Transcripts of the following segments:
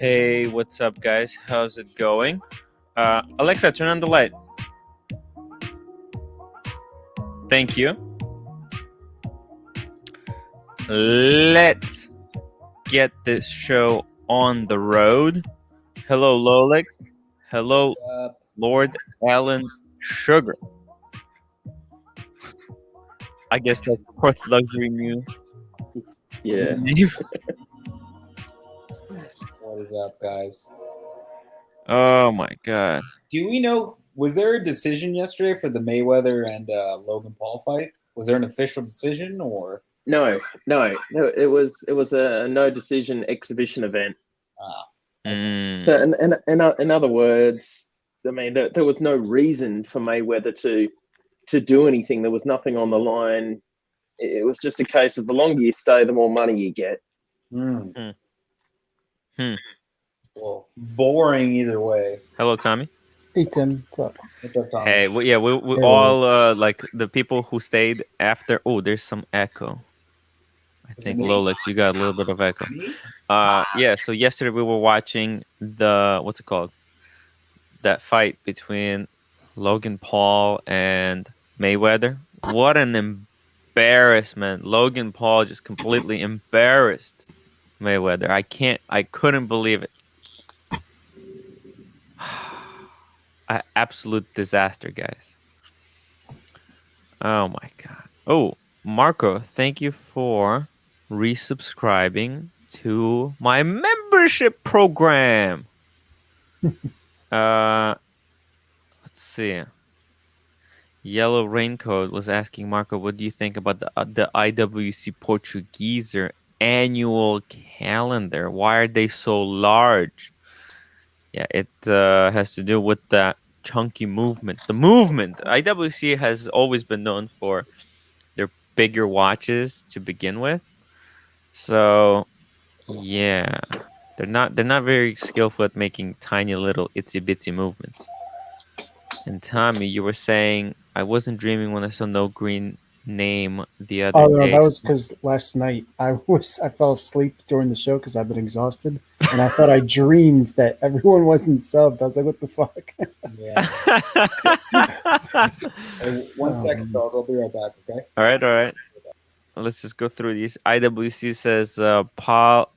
Hey, what's up, guys? How's it going? Alexa, turn on the light. Thank you. Let's get this show on the road. Hello, Lolex. Hello, Lord Alan Sugar. I guess that's Fourth Luxury New. Yeah. What is up, guys? Oh my God. Do we know? Was there a decision yesterday for the Mayweather and Logan Paul fight? Was there an official decision, or No. It was a no decision exhibition event. So, in other words, I mean, there was no reason for Mayweather to do anything. There was nothing on the line. It was just a case of the longer you stay, the more money you get. Well, boring either way. Hello, Tommy. Hey Tim, what's up? What's up, Tommy? Hey, we Hey, all like the people who stayed after. Oh, there's some echo. I think Lolex, you got a little bit of echo. Yeah. So yesterday we were watching what's it called? That fight between Logan Paul and Mayweather. What an embarrassment! Logan Paul just completely embarrassed Mayweather. I couldn't believe it. Absolute disaster, guys. Oh my God. Oh, Marco, thank you for resubscribing to my membership program. Let's see. Yellow Raincoat was asking Marco, what do you think about the IWC Portugueser annual calendar? Why are they so large? Yeah, it has to do with that chunky movement. The movement. IWC has always been known for their bigger watches to begin with. So, yeah, they're not very skillful at making tiny little itsy bitsy movements. And Tommy, you were saying I wasn't dreaming when I saw no green name the other Oh no, day. that was because last night I fell asleep during the show because I've been exhausted, and I thought I dreamed that everyone wasn't subbed. I was like, "What the fuck?" Yeah. Hey, one second, fellas. I'll be right back. Okay. All right. Let's just go through these. IWC says Paul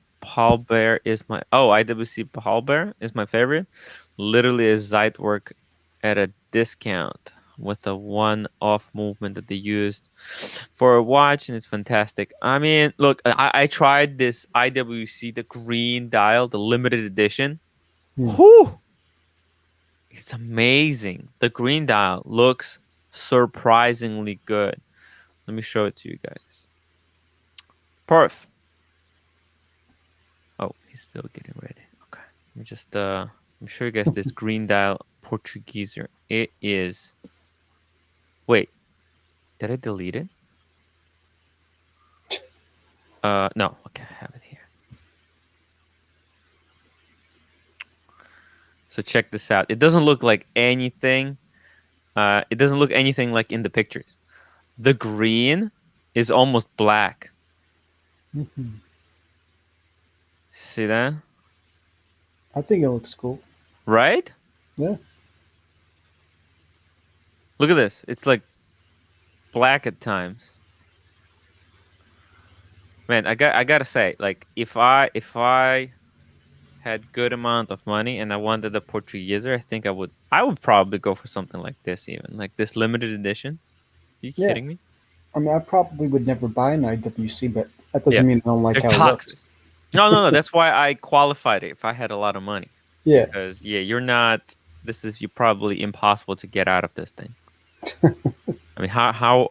Bear is my IWC Paul Bear is my favorite. Literally a Zeitwerk at a discount with a one-off movement that they used for a watch, and it's fantastic. I mean, look, I tried this IWC, the green dial, the limited edition. Whew! It's amazing. The green dial looks surprisingly good. Let me show it to you guys. Perf. Oh, he's still getting ready. Okay. Let me just let me show you guys this green dial Portugueser. It is. Wait, did I delete it? No. Okay, I have it here. So check this out. It doesn't look like anything. It doesn't look anything like in the pictures. The green is almost black. See that? I think it looks cool. Right? Yeah. Look at this. It's like black at times. Man, I gotta say, like, if I had good amount of money and I wanted a Portugueser, I think I would probably go for something like this, even like this limited edition. Are you kidding me? I mean, I probably would never buy an IWC, but that doesn't mean I don't like They're how toxic. it looks. No. That's why I qualified it if I had a lot of money. Yeah. Because you're not. You're probably impossible to get out of this thing. I mean, how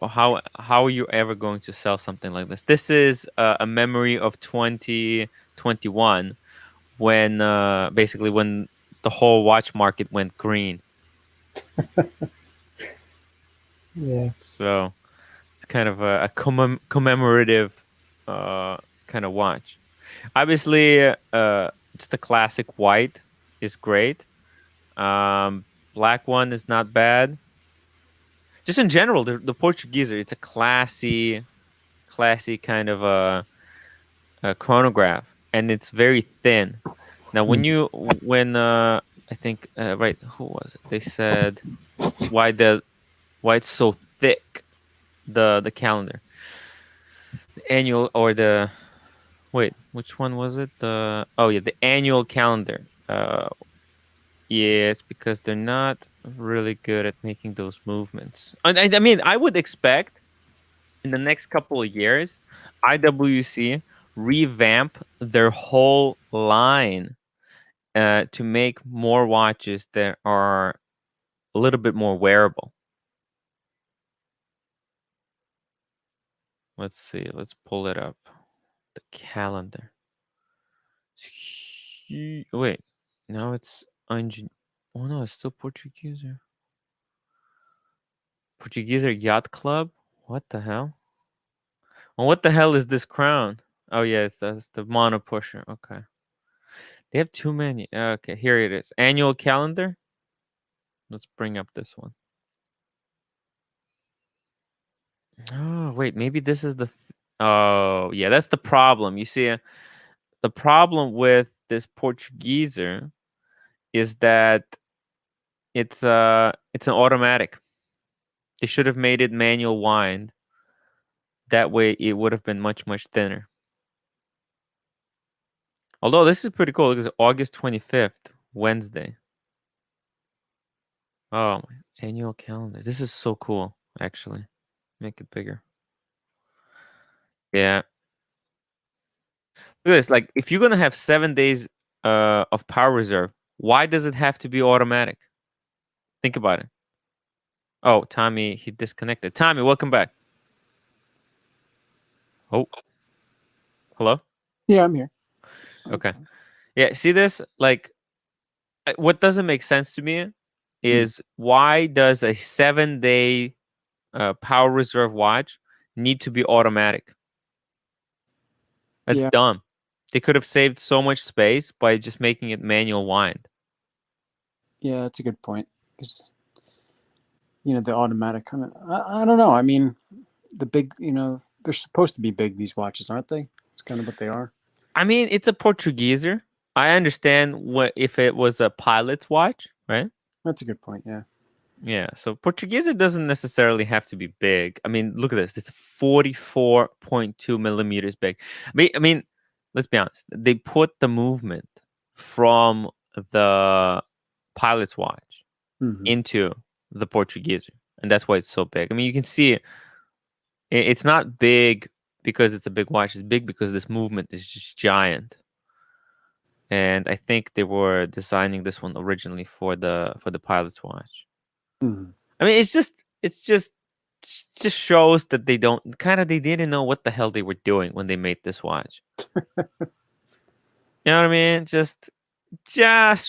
are you ever going to sell something like this? This is a memory of 2021, when basically when the whole watch market went green. Yeah. So it's kind of a commemorative kind of watch. Obviously, just the classic white is great. Black one is not bad. Just in general, the Portugueser, it's a classy kind of a chronograph, and it's very thin. Now, when I think right, who was it? They said why it's so thick, the calendar, the annual or the wait, which one was it? The annual calendar. Yeah, it's because they're not really good at making those movements. I mean, I would expect in the next couple of years, IWC revamp their whole line to make more watches that are a little bit more wearable. Let's see. Let's pull it up. The calendar. Wait, now it's oh no, it's still Portugueser. Portugueser Yacht Club. What the hell? Well, what the hell is this crown? Oh yeah, that's the mono pusher. Okay. They have too many. Okay, here it is. Annual calendar. Let's bring up this one. Oh, wait, maybe this is oh, yeah, that's the problem. You see, the problem with this Portugueser is that it's an automatic. They should have made it manual wind. That way it would have been much, much thinner. Although this is pretty cool. It's August 25th, Wednesday. Oh, my annual calendar. This is so cool, actually. Make it bigger. Yeah. Look at this. Like, if you're going to have 7 days of power reserve, why does it have to be automatic? Think about it. Oh, Tommy, he disconnected. Tommy, welcome back. Oh. Hello? Yeah, I'm here. Okay. Yeah, see this? Like, what doesn't make sense to me is why does a 7-day power reserve watch need to be automatic? That's Yeah. dumb. They could have saved so much space by just making it manual wind. Yeah, that's a good point. Because, the automatic kind of, I don't know. I mean, the big, they're supposed to be big, these watches, aren't they? It's kind of what they are. I mean, it's a Portugueser. I understand what if it was a pilot's watch, right? That's a good point, yeah. Yeah, so Portugueser doesn't necessarily have to be big. I mean, look at this. It's 44.2 millimeters big. I mean, let's be honest. They put the movement from the pilot's watch into the Portugueser, and that's why it's so big. I mean, you can see it. It's not big because it's a big watch. It's big because this movement is just giant. And I think they were designing this one originally for the pilot's watch. I mean, it's just shows that they didn't know what the hell they were doing when they made this watch. You know what I mean? Just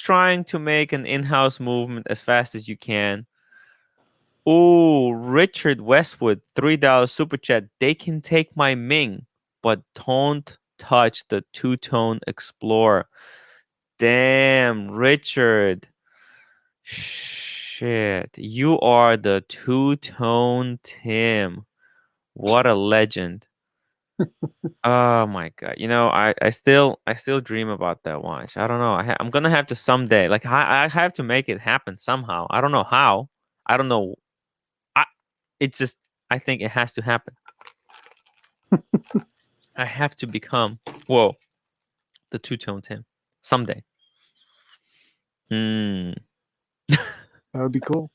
trying to make an in-house movement as fast as you can. Oh, Richard Westwood, $3 super chat. They can take my Ming, but don't touch the two-tone Explorer. Damn, Richard. Shit, you are the two-tone Tim. What a legend. Oh my god. I still dream about that watch. I don't know. I'm gonna have to someday. Like I have to make it happen somehow. I don't know how. I don't know. I think it has to happen. I have to become the two-tone Tim someday. That would be cool.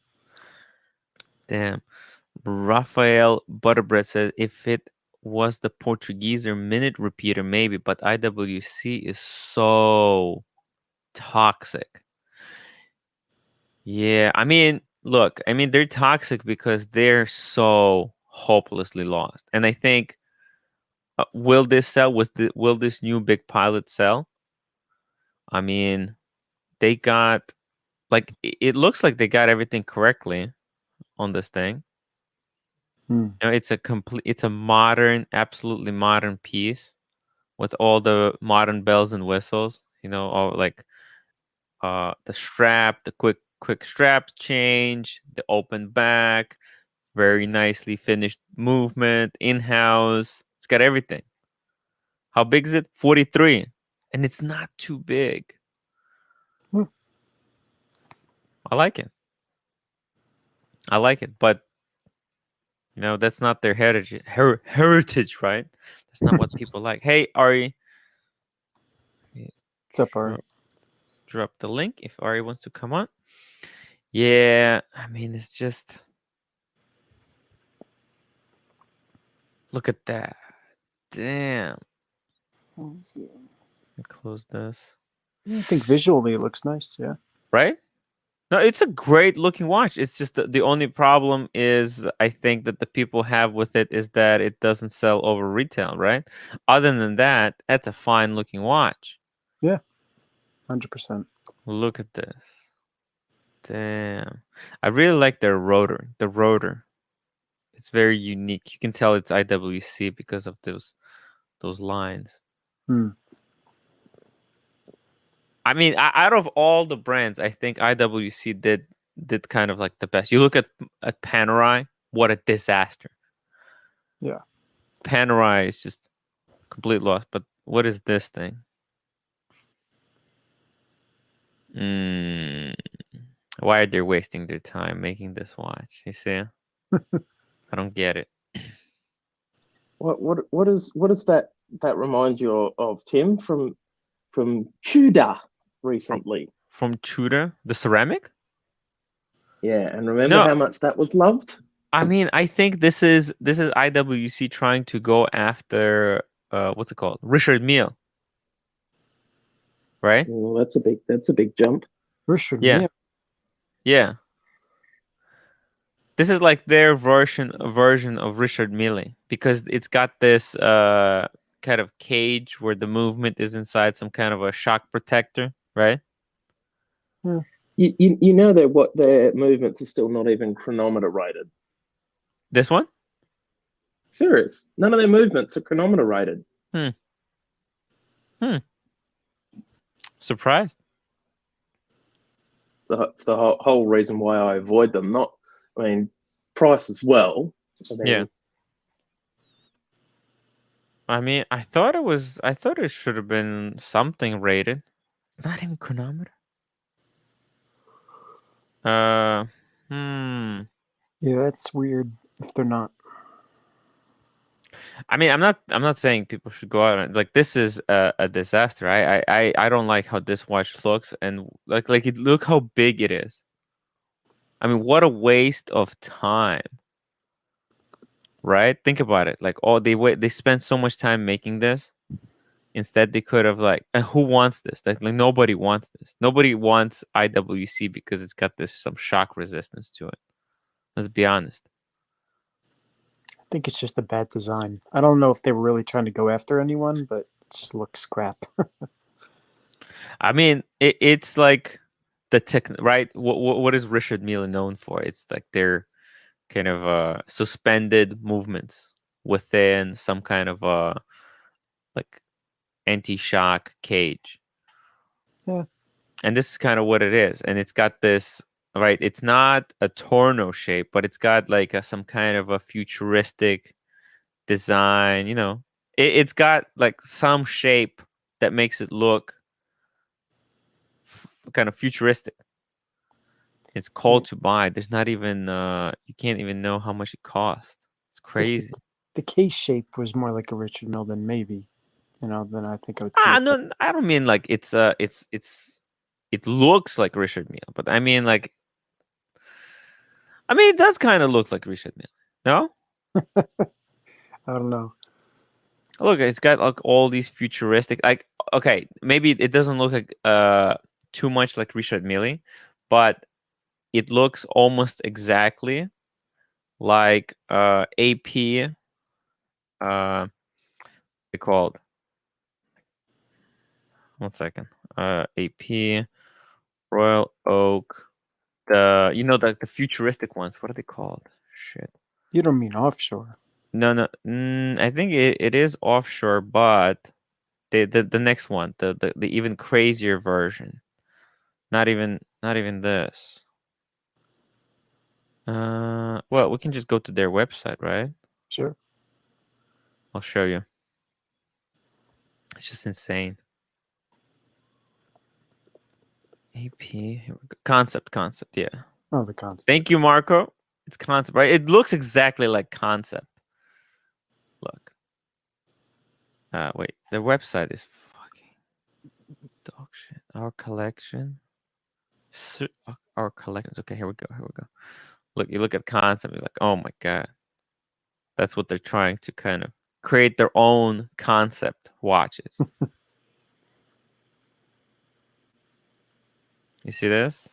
Damn. Raphael Butterbread says if it was the Portugueser minute repeater, maybe, but IWC is so toxic. Yeah, I mean, look, they're toxic because they're so hopelessly lost. And I think, will this sell? Will this new big pilot sell? I mean, they got, like, it looks like they got everything correctly on this thing. It's a modern, absolutely modern piece with all the modern bells and whistles. All like the strap, the quick strap change, the open back, very nicely finished movement, in-house. It's got everything. How big is it? 43, and it's not too big. Hmm. I like it. I like it, but that's not their heritage. Heritage, right? That's not what people like. Hey, Ari, What's up, Ari? drop the link if Ari wants to come on. Yeah, I mean, it's just look at that. Damn. Close this. I think visually it looks nice. Yeah. Right? No, it's a great looking watch. It's just the only problem is I think that the people have with it is that it doesn't sell over retail, right? Other than that, that's a fine looking watch. Yeah. 100%. Look at this. Damn. I really like their rotor. The rotor. It's very unique. You can tell it's IWC because of those lines. Hmm. I mean, out of all the brands, I think IWC did kind of like the best. You look at Panerai, what a disaster. Yeah. Panerai is just complete loss. But what is this thing? Why are they wasting their time making this watch? You see? I don't get it. What does that remind you of, Tim, from Tudor recently? From Tudor, the ceramic? Yeah, and remember No. how much that was loved? I mean, I think this is IWC trying to go after what's it called? Richard Mille. Right? Well, that's a big jump. Richard Yeah. Mille. Yeah. This is like their version of Richard Mille because it's got this kind of cage where the movement is inside some kind of a shock protector, right? Yeah. You know that what their movements are still not even chronometer rated. This one? Serious. None of their movements are chronometer rated. Surprised. So it's the whole reason why I avoid them. Price as well. Yeah. I mean, I thought it should have been something rated. It's not even chronometer. Yeah, that's weird if they're not. I mean, I'm not saying people should go out and like this is a disaster. I don't like how this watch looks and like look how big it is. I mean, what a waste of time. Right? Think about it. Like they spent so much time making this. Instead, they could have and who wants this? Like nobody wants this. Nobody wants IWC because it's got some shock resistance to it. Let's be honest. I think it's just a bad design. I don't know if they were really trying to go after anyone, but it just looks crap. I mean, it's like the tech, right? What is Richard Mille known for? It's like their kind of suspended movements within some kind of like anti-shock cage. Yeah. And this is kind of what it is. And it's got this, right? It's not a torno shape, but it's got like some kind of a futuristic design, It's got like some shape that makes it look kind of futuristic. It's called to buy. There's not even, you can't even know how much it costs. It's crazy. The case shape was more like a Richard Mille than maybe, then I think I would see it. No, I don't mean like it looks like Richard Mille, but I mean like, it does kind of look like Richard Mille. No? I don't know. Look, it's got like all these futuristic, like, okay, maybe it doesn't look like too much like Richard Mille, but it looks almost exactly like AP they called. 1 second. AP Royal Oak. The futuristic ones. What are they called? Shit. You don't mean offshore. No. I think it is offshore, but the next one, the even crazier version. Not even this. Well, we can just go to their website, right? Sure. I'll show you. It's just insane. AP. Here we go. Concept. Yeah. Oh, the concept. Thank you, Marco. It's concept, right? It looks exactly like concept. Look. Wait. The website is fucking dog shit. Our collection. Our collections. Okay, here we go. Look, you look at concept. You're like, oh my god. That's what they're trying to kind of create their own concept watches. You see this?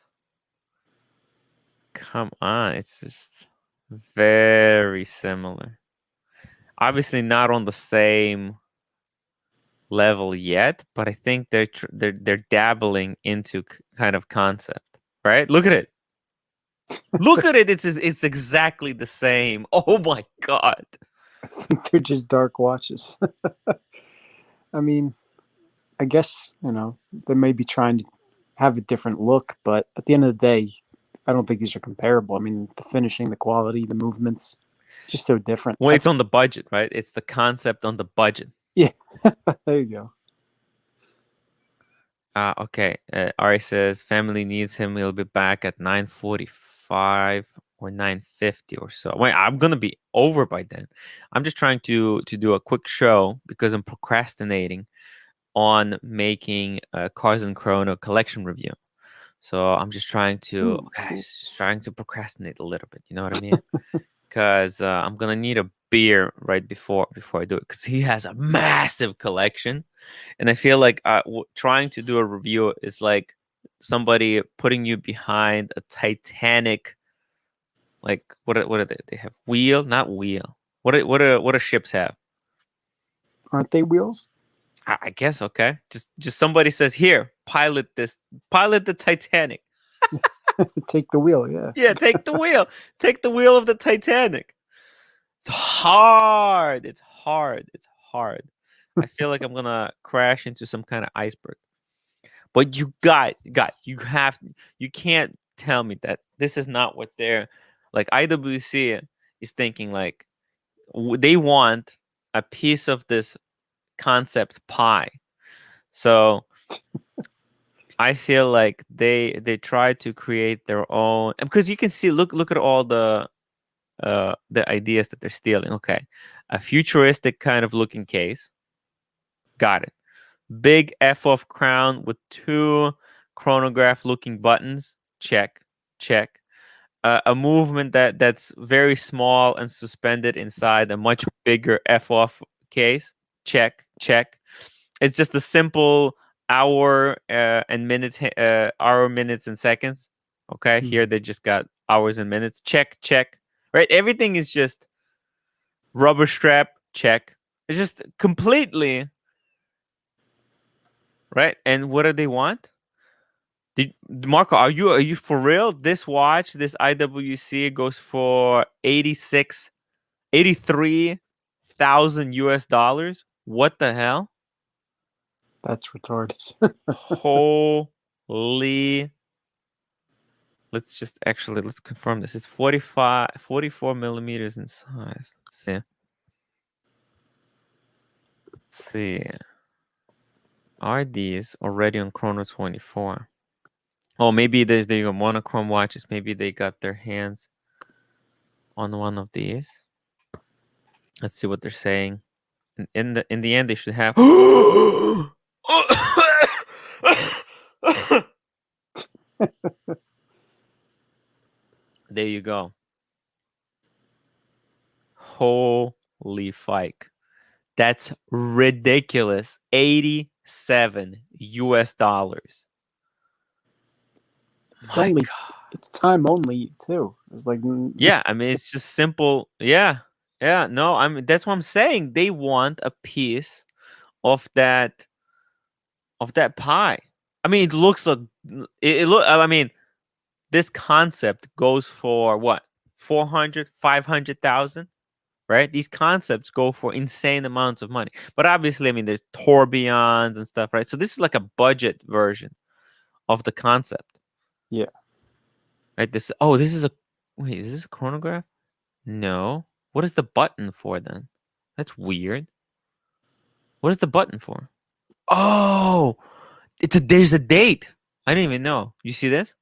Come on, it's just very similar. Obviously not on the same level yet, but I think they're dabbling into kind of concept, right? Look at it. Look at it. It's exactly the same. Oh my god. I think they're just dark watches. I mean, I guess, they may be trying to have a different look, but at the end of the day, I don't think these are comparable. I mean, the finishing, the quality, the movements, just so different. Well, it's on the budget, right? It's the concept on the budget. Yeah, there you go. Okay. Ari says family needs him. He'll be back at 9:45 or 9:50 or so. Wait, I'm gonna be over by then. I'm just trying to do a quick show because I'm procrastinating on making a Cars and Chrono collection review. So I'm just trying to, just trying to procrastinate a little bit. You know what I mean? Because I'm gonna need a beer right before I do it. Because he has a massive collection, and I feel like trying to do a review is like somebody putting you behind a Titanic. Like what are they? They have wheel, not wheel. What do ships have? Aren't they wheels? I guess okay. Just somebody says here, pilot the Titanic. Take the wheel, yeah. Yeah, take the wheel. Take the wheel of the Titanic. It's hard. It's hard. I feel like I'm gonna crash into some kind of iceberg. But you guys, you can't tell me that this is not what they're like. IWC is thinking like they want a piece of this concept pie. So I feel like they try to create their own, because you can see look at all the ideas that they're stealing. Okay, a futuristic kind of looking case. Got it. Big F-off crown with 2 chronograph looking buttons. Check. A movement that's very small and suspended inside a much bigger F-off case. Check. It's just a simple hour and minutes, hour, minutes, and seconds. Okay, here they just got hours and minutes. Check. Right, everything is just rubber strap. Check. It's just completely right. And what do they want? Marco, are you for real? This watch, this IWC goes for 83,000 US dollars. What the hell? That's retarded. Holy. Let's confirm this. It's 44 millimeters in size. Let's see. Are these already on Chrono 24? Oh, maybe they got monochrome watches. Maybe they got their hands on one of these. Let's see what they're saying. In the end, they should have. There you go. Holy fike. That's ridiculous. 87 US dollars. It's time only too. It's like, yeah, I mean, it's just simple. Yeah. No, I mean, that's what I'm saying. They want a piece of that pie. I mean, it looks like I mean, this concept goes for what? 400, 500,000, right? These concepts go for insane amounts of money. But obviously, I mean, there's tourbillons and stuff, right? So this is like a budget version of the concept. Yeah. Right? This is this a chronograph? No. What is the button for then? That's weird. What is the button for? Oh, there's a date. I didn't even know. You see this?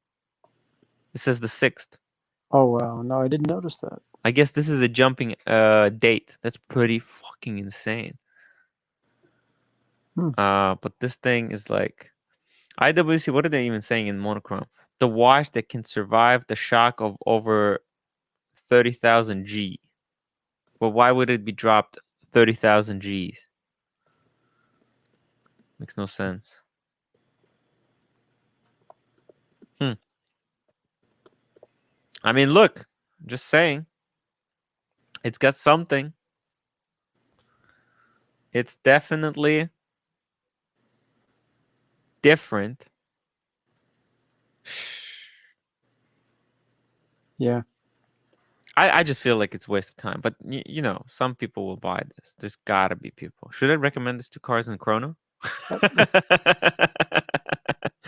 It says the 6th. Oh wow, no, I didn't notice that. I guess this is a jumping date. That's pretty fucking insane. But this thing is like IWC. What are they even saying in monochrome? The watch that can survive the shock of over 30,000 G. But why would it be dropped 30,000 Gs? Makes no sense. I mean, look, just saying. It's got something. It's definitely different. Yeah. I just feel like it's a waste of time. But, you know, some people will buy this. There's got to be people. Should I recommend this to Cars and Chrono?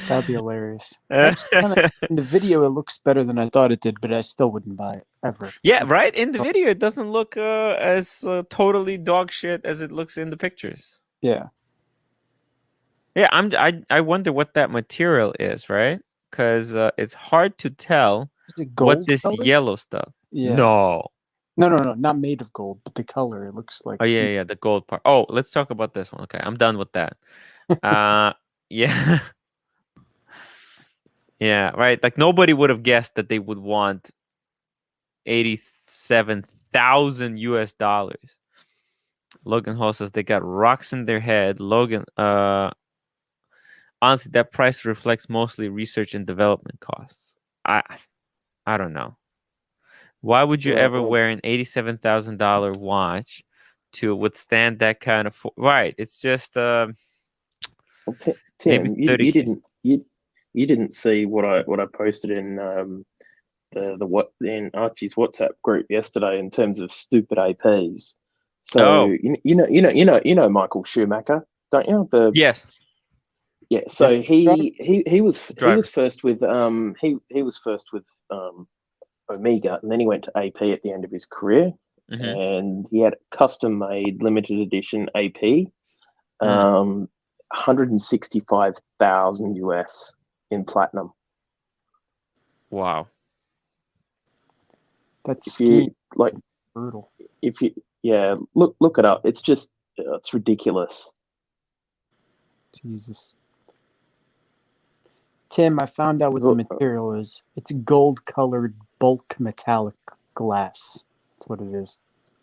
That'd be hilarious. Actually, in the video, it looks better than I thought it did, but I still wouldn't buy it ever. Yeah, right? In the video, it doesn't look as totally dog shit as it looks in the pictures. Yeah. Yeah, I wonder what that material is, right? Because it's hard to tell Is it gold what this color? yellow stuff. Yeah. No. No, not made of gold, but the color, it looks like. Oh, yeah, the gold part. Oh, let's talk about this one. Okay, I'm done with that. Yeah. Yeah, right. Like nobody would have guessed that they would want $87,000 US. Logan Hall says they got rocks in their head. Logan, honestly, that price reflects mostly research and development costs. I don't know. Why would you ever wear an $87,000 watch to withstand that kind of right? It's just Tim, maybe you didn't see what I posted in in Archie's WhatsApp group yesterday in terms of stupid APs. So you know Michael Schumacher, don't you? Yes. Yeah. So he was first with he was first with Omega, and then he went to AP at the end of his career, and he had a custom made limited edition AP, $165,000 US in platinum. Wow. That's brutal. If you look it up. It's just it's ridiculous. Jesus. Tim, I found out what the material is. It's gold-colored bulk metallic glass. That's what it is.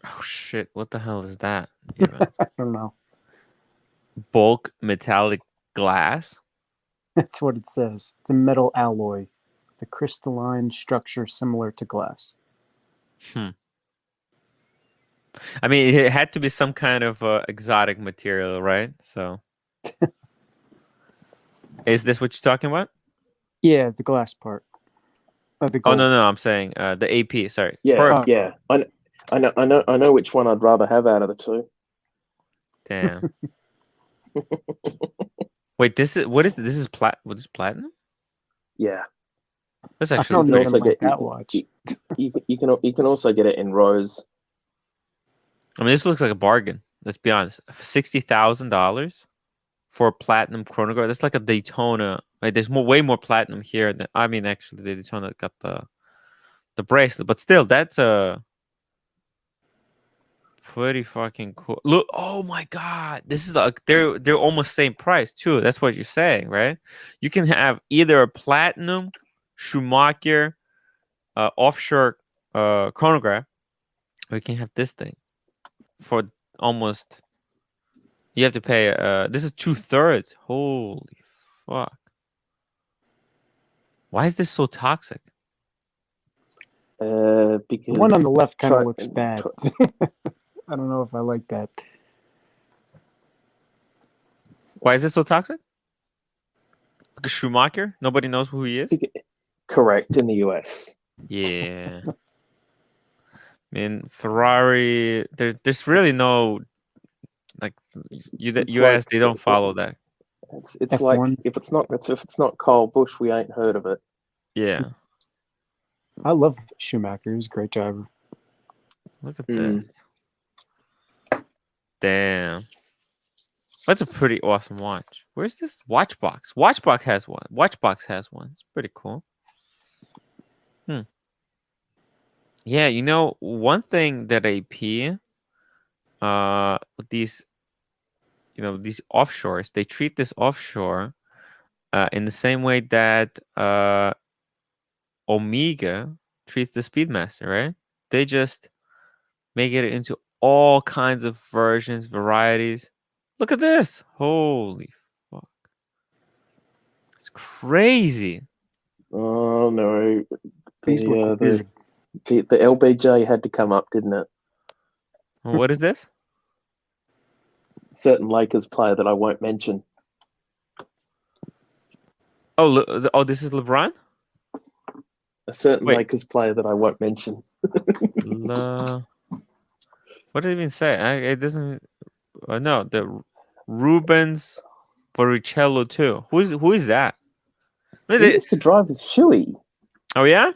Oh shit! What the hell is that? I don't know. Bulk metallic glass? That's what it says. It's a metal alloy with a crystalline structure similar to glass. I mean, it had to be some kind of exotic material, right? So, is this what you're talking about? Yeah, the glass part. The gold. Oh no, I'm saying the AP. Sorry. Yeah. I know which one I'd rather have out of the two. Damn. Wait, this is what is this? Is what is platinum? Yeah. That's actually you can also get that watch. You can also get it in rose. I mean, this looks like a bargain. Let's be honest. $60,000 for a platinum chronograph. That's like a Daytona. Like, there's way more platinum here than actually the Daytona got the bracelet, but still, that's a pretty fucking cool. Look, oh my god, this is like they're almost same price too. That's what you're saying, right? You can have either a platinum Schumacher offshore chronograph, or you can have this thing for almost. You have to pay. This is 2/3. Holy fuck! Why is this so toxic? Because the one on the left kind of looks bad. I don't know if I like that. Why is it so toxic? Because Schumacher, nobody knows who he is. Correct, in the US. Yeah. I mean, Ferrari. There's really no like US. They don't follow that. It's like if it's not Kyle Busch, we ain't heard of it. Yeah. I love Schumacher. He's a great driver. Look at this. Damn. That's a pretty awesome watch. Where's this Watchbox? Watchbox has one. Watchbox has one. It's pretty cool. Yeah, one thing that AP, these, these offshores, they treat this offshore, in the same way that Omega treats the Speedmaster, right? They just make it into all kinds of versions, varieties. Look at this! Holy fuck! It's crazy. Oh no, These look weird. the LBJ had to come up, didn't it? What is this? Certain Lakers player that I won't mention. Oh, this is LeBron? A certain Wait. Lakers player that I won't mention. What did it even say? It doesn't. No, the Rubens Barrichello too. Who is that? He used to drive with Shuey. Oh yeah?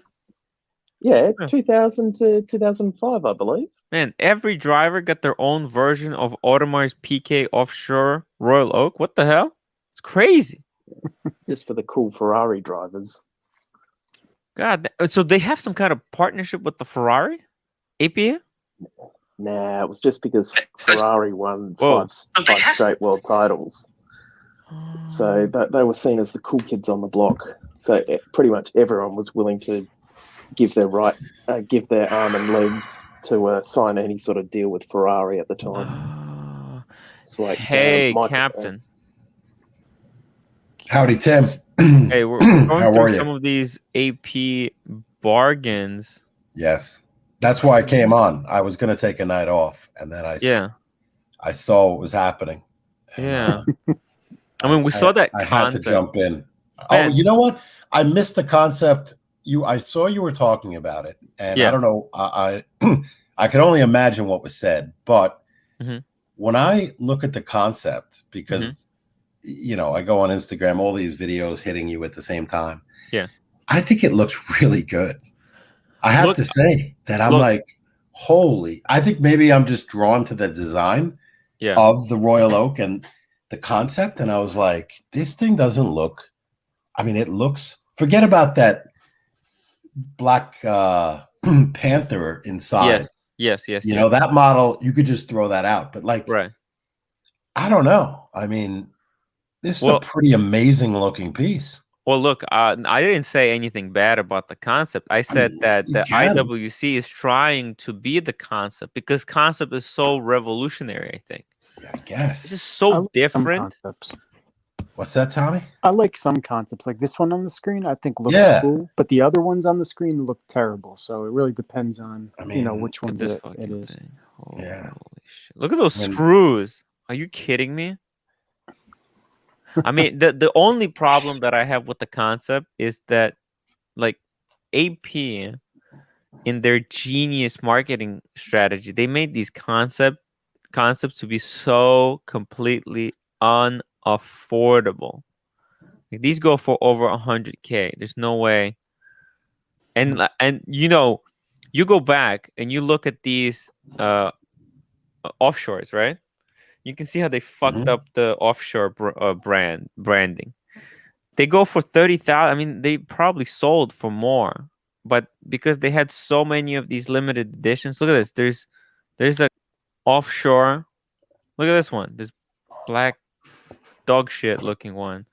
Yeah, Yes. 2000 to 2005, I believe. Man, every driver got their own version of Audemars Piguet offshore Royal Oak. What the hell? It's crazy. Just for the cool Ferrari drivers. God, so they have some kind of partnership with the Ferrari APA? Nah, it was just because Ferrari won Whoa. five straight world titles. So they were seen as the cool kids on the block. So pretty much everyone was willing to give their arm and legs to sign any sort of deal with Ferrari at the time. It's like, hey, Michael, Captain. Howdy, Tim. Hey, we're going How through are some you? of these AP bargains. Yes, that's why I came on. I was going to take a night off, and then I saw what was happening. And, Yeah. I mean, we saw that I concept. had to jump in. Man. Oh, you know what? I missed the concept. I saw you were talking about it, and Yeah. I don't know. I could only imagine what was said, but when I look at the concept, because I go on Instagram, all these videos hitting you at the same time. Yeah. I think it looks really good. I have to say that I'm like, holy, I think maybe I'm just drawn to the design of the Royal Oak and the concept. And I was like, this thing doesn't look, I mean, it looks, forget about that black Panther inside. Yes. You know, that model, you could just throw that out. But like, I don't know. I mean, this is a pretty amazing looking piece. Well, look, I didn't say anything bad about the concept. I said that the IWC is trying to be the concept because concept is so revolutionary, I think. Yeah, I guess. It's just so different. What's that, Tommy? I like some concepts. Like this one on the screen, I think looks cool. But the other ones on the screen look terrible. So it really depends on, which one it is. Holy shit. Look at those screws. Are you kidding me? I mean, the only problem that I have with the concept is that, like, AP in their genius marketing strategy, they made these concepts to be so completely unaffordable. Like, these go for over 100K. There's no way. And you go back and you look at these offshores, right? You can see how they fucked up the offshore branding. They go for 30,000. I mean, they probably sold for more, but because they had so many of these limited editions. Look at this. There's a offshore. Look at this one. This black dog shit looking one.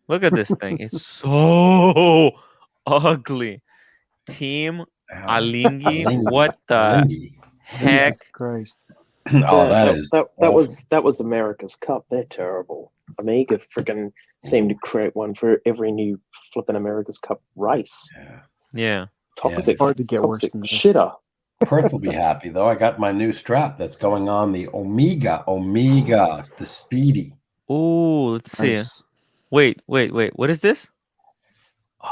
Look at this thing. It's so ugly. Team Alingi. What the heck? Jesus Christ. That was America's Cup. They're terrible. Amiga freaking seemed to create one for every new flipping America's Cup race. Yeah. Toxic. Hard to get worse than this. Shitter. Perth will be happy though. I got my new strap that's going on the Omega, the Speedy. Oh, let's see. Nice. Wait. What is this?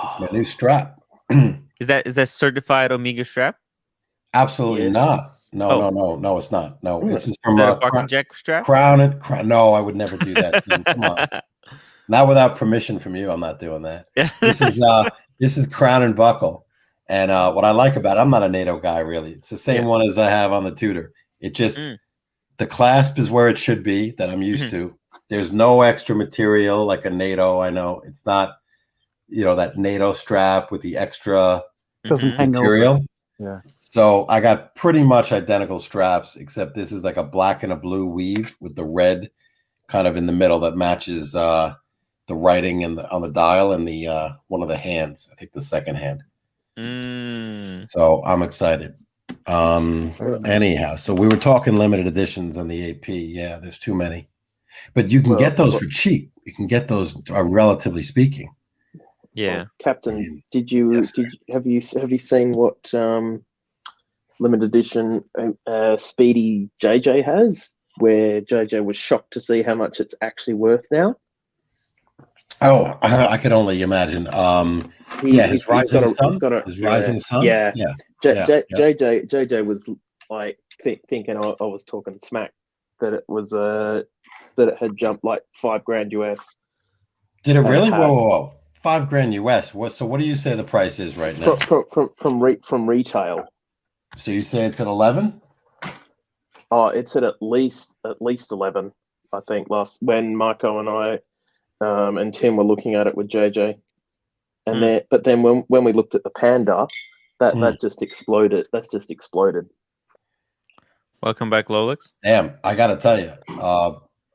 It's my new strap. Is that certified Omega strap? Absolutely not. No, it's not. No, this is from Jack strap. Crown. No, I would never do that. Come on, not without permission from you. I'm not doing that. Yeah. This is Crown and Buckle, and what I like about it, I'm not a NATO guy really. It's the same one as I have on the Tudor. It just the clasp is where it should be that I'm used to, There's no extra material like a NATO. I know it's not, that NATO strap with the extra Doesn't hang material. over. Yeah. So I got pretty much identical straps, except this is like a black and a blue weave with the red kind of in the middle that matches the writing on the dial and the one of the hands. I think the second hand. So I'm excited. Anyhow, so we were talking limited editions on the AP. Yeah, there's too many, but you can get those for cheap. You can get those, relatively speaking. Yeah, well, Captain, have you seen what limited edition Speedy JJ has? Where JJ was shocked to see how much it's actually worth now. Oh, I could only imagine. His rising sun. Yeah. JJ was like thinking I was talking smack, that it was that it had jumped like $5,000 US. Did it really? Whoa. $5,000 US. So what do you say the price is right now? From retail. So you say it's at 11? Oh, it's at least 11. I think when Marco and I and Tim were looking at it with JJ, and but then when we looked at the Panda, that just exploded. That's just exploded. Welcome back, Lolix. Damn, I got to tell you,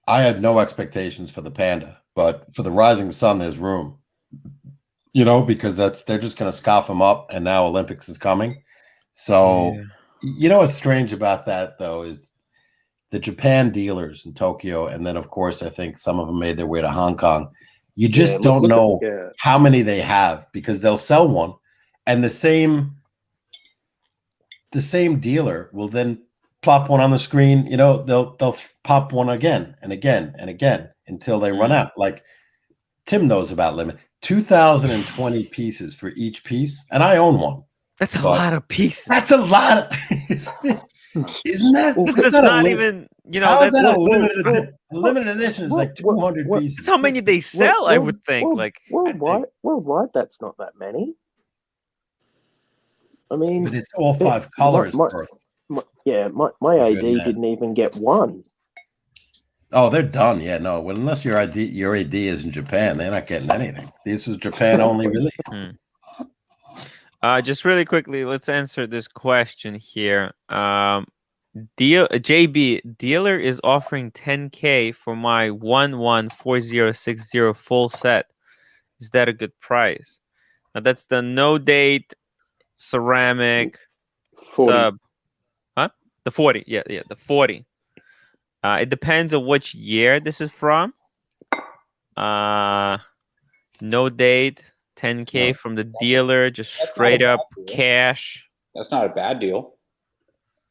I had no expectations for the Panda, but for the Rising Sun, there's room. Because they're just going to scoff them up, and now Olympics is coming. So, what's strange about that though is the Japan dealers in Tokyo, and then of course I think some of them made their way to Hong Kong. You just don't know how many they have, because they'll sell one, and the same dealer will then plop one on the screen. They'll pop one again and again and again until they run out. Like Tim knows about limit 2,020 pieces for each piece, and I own one. That's a lot of pieces. That's a lot of isn't that? That's not even, how is that a limited edition is like 200 pieces. That's how many they sell, I would think. Worldwide, that's not that many. I mean, but it's all 5 colors. My AD didn't even get one. Oh, they're done. Yeah, no. Well, unless your AD is in Japan, they're not getting anything. This was Japan only release. Just really quickly, let's answer this question here. JB dealer is offering $10K for my 114060 full set. Is that a good price? Now that's the no date ceramic 40. sub. Huh? The 40. Yeah, the 40. It depends on which year this is from. No date, $10K from the dealer, just straight up cash. That's not a bad deal.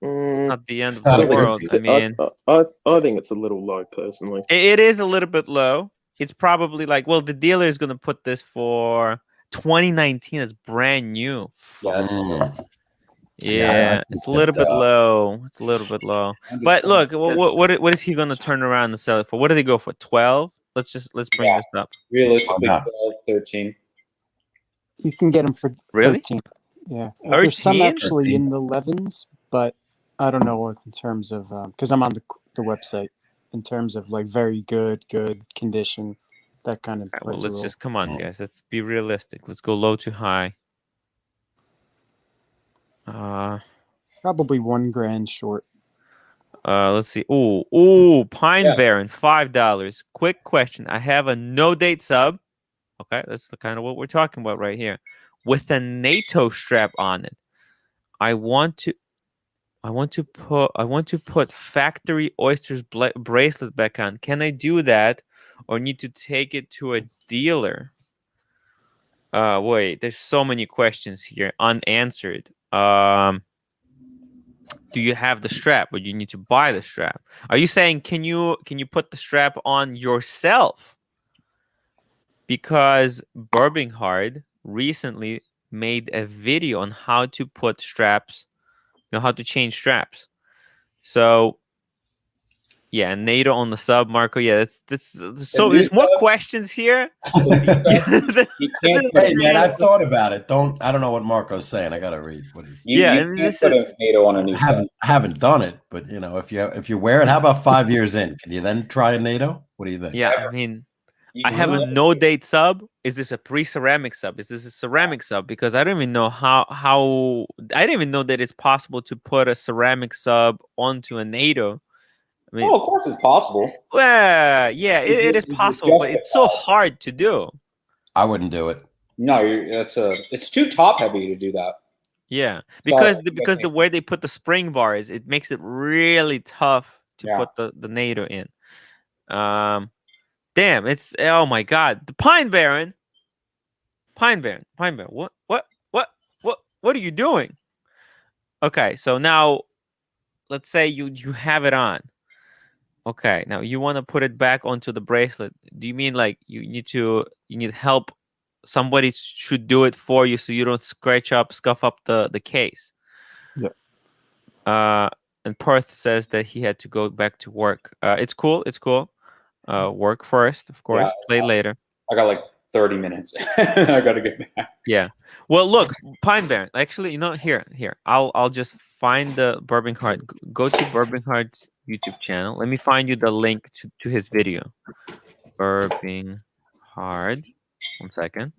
It's not the end of the world. I mean, I think it's a little low, personally. It is a little bit low. It's probably like, well, the dealer is going to put this for 2019 as brand new. Yeah, it's a little bit low. It's a little bit low. But look, what is he going to turn around and sell it for? What did they go for? 12? Let's bring this up. Realistically, 12, 13. You can get them for 13. Yeah. 13? There's some actually in the 11s, but I don't know in terms of because I'm on the website, in terms of like very good condition, that kind of. Well, let's just come on, guys. Let's be realistic. Let's go low to high. Probably $1,000 short. Let's see. Ooh, Pine Baron, $5. Quick question. I have a no date sub. Okay, that's the kind of what we're talking about right here. With a NATO strap on it. I want to put factory oysters bracelet back on. Can I do that, or need to take it to a dealer? Wait, there's so many questions here unanswered. Do you have the strap, or you need to buy the strap? Are you saying can you put the strap on yourself? Because Birminghard recently made a video on how to put straps, how to change straps. So Yeah, NATO on the sub, Marco. Yeah, that's so. There's more questions here. You can't. Hey man, I've thought about it. I don't know what Marco's saying. I gotta read what he's. You can't put a NATO on a new sub. I haven't done it, but if you wear it, how about 5 years in? Can you then try a NATO? What do you think? Yeah, I mean, I have a no date sub. Is this a pre-ceramic sub? Is this a ceramic sub? Because I don't even know how I didn't even know that it's possible to put a ceramic sub onto a NATO. I mean, of course it's possible. Well, yeah, it is possible, but it's so hard to do. I wouldn't do it. No, it's too top heavy to do that. Yeah, because the way they put the spring bars, it makes it really tough to put the NATO in. Damn, it's oh my god, the Pine Baron. What are you doing? Okay, so now let's say you have it on. Okay, now you want to put it back onto the bracelet. Do you mean like you need help? Somebody should do it for you so you don't scuff up the case. Yeah. And Perth says that he had to go back to work. It's cool. Work first, of course. Yeah, play later. I got like 30 minutes. I gotta get back. Yeah. Well, look, Pine Baron. Actually, here. I'll just find the Bourbon Heart. Go to Bourbon Heart's YouTube channel. Let me find you the link to his video. Bourbon Heart. 1 second.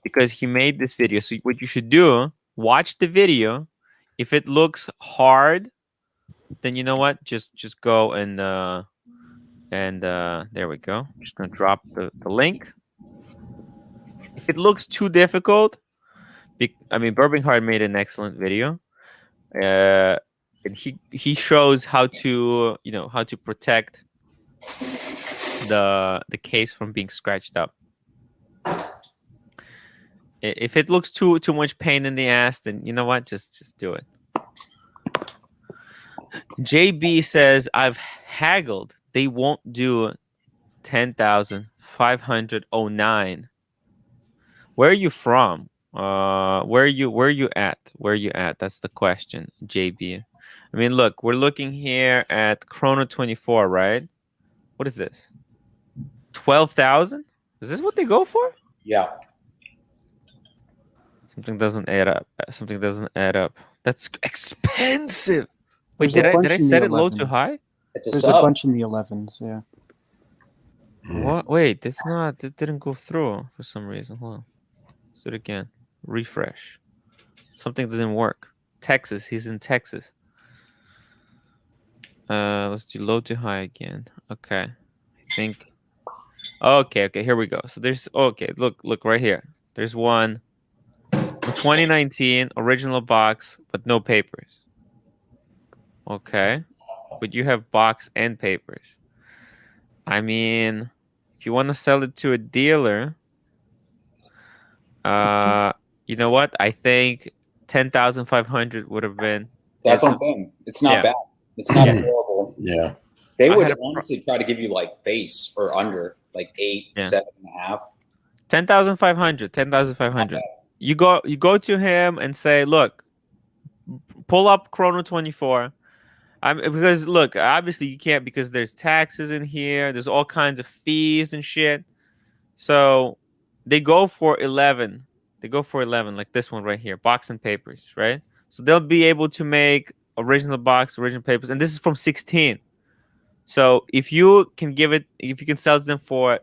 Because he made this video. So what you should do, watch the video. If it looks hard, then you know what? Just go and there we go. I'm just gonna drop the link. If it looks too difficult, Bourbon Heart made an excellent video. And he shows how to protect the case from being scratched up. If it looks too much pain in the ass, then you know what? Just do it. JB says I've haggled. They won't do 10,509. Where are you from? Where are you at? That's the question, JB. I mean, look, we're looking here at Chrono 24, right? What is this? 12,000? Is this what they go for? Yeah. Something doesn't add up. That's expensive. Wait, did I set it low too high? There's a bunch in the 11s, yeah. What? Wait, it didn't go through for some reason. Hold on. Let's do it again. Refresh. Something didn't work. Texas. He's in Texas. Let's do low to high again. Okay. I think. Okay. Here we go. So there's Look right here. There's one. 2019 original box, but no papers. Okay, but you have box and papers. I mean, if you want to sell it to a dealer, you know what? I think 10,500 would have been. That's what I'm saying. It's not bad. It's not horrible. Yeah. They would honestly try to give you like face or under, like 8, 7.5. 10,500. 10,500. You go to him and say, look, pull up Chrono 24. Because look, obviously you can't because there's taxes in here. There's all kinds of fees and shit. So they go for 11. They go for 11, like this one right here, box and papers, right? So they'll be able to make original box, original papers, and this is from 16. So if you can sell it to them for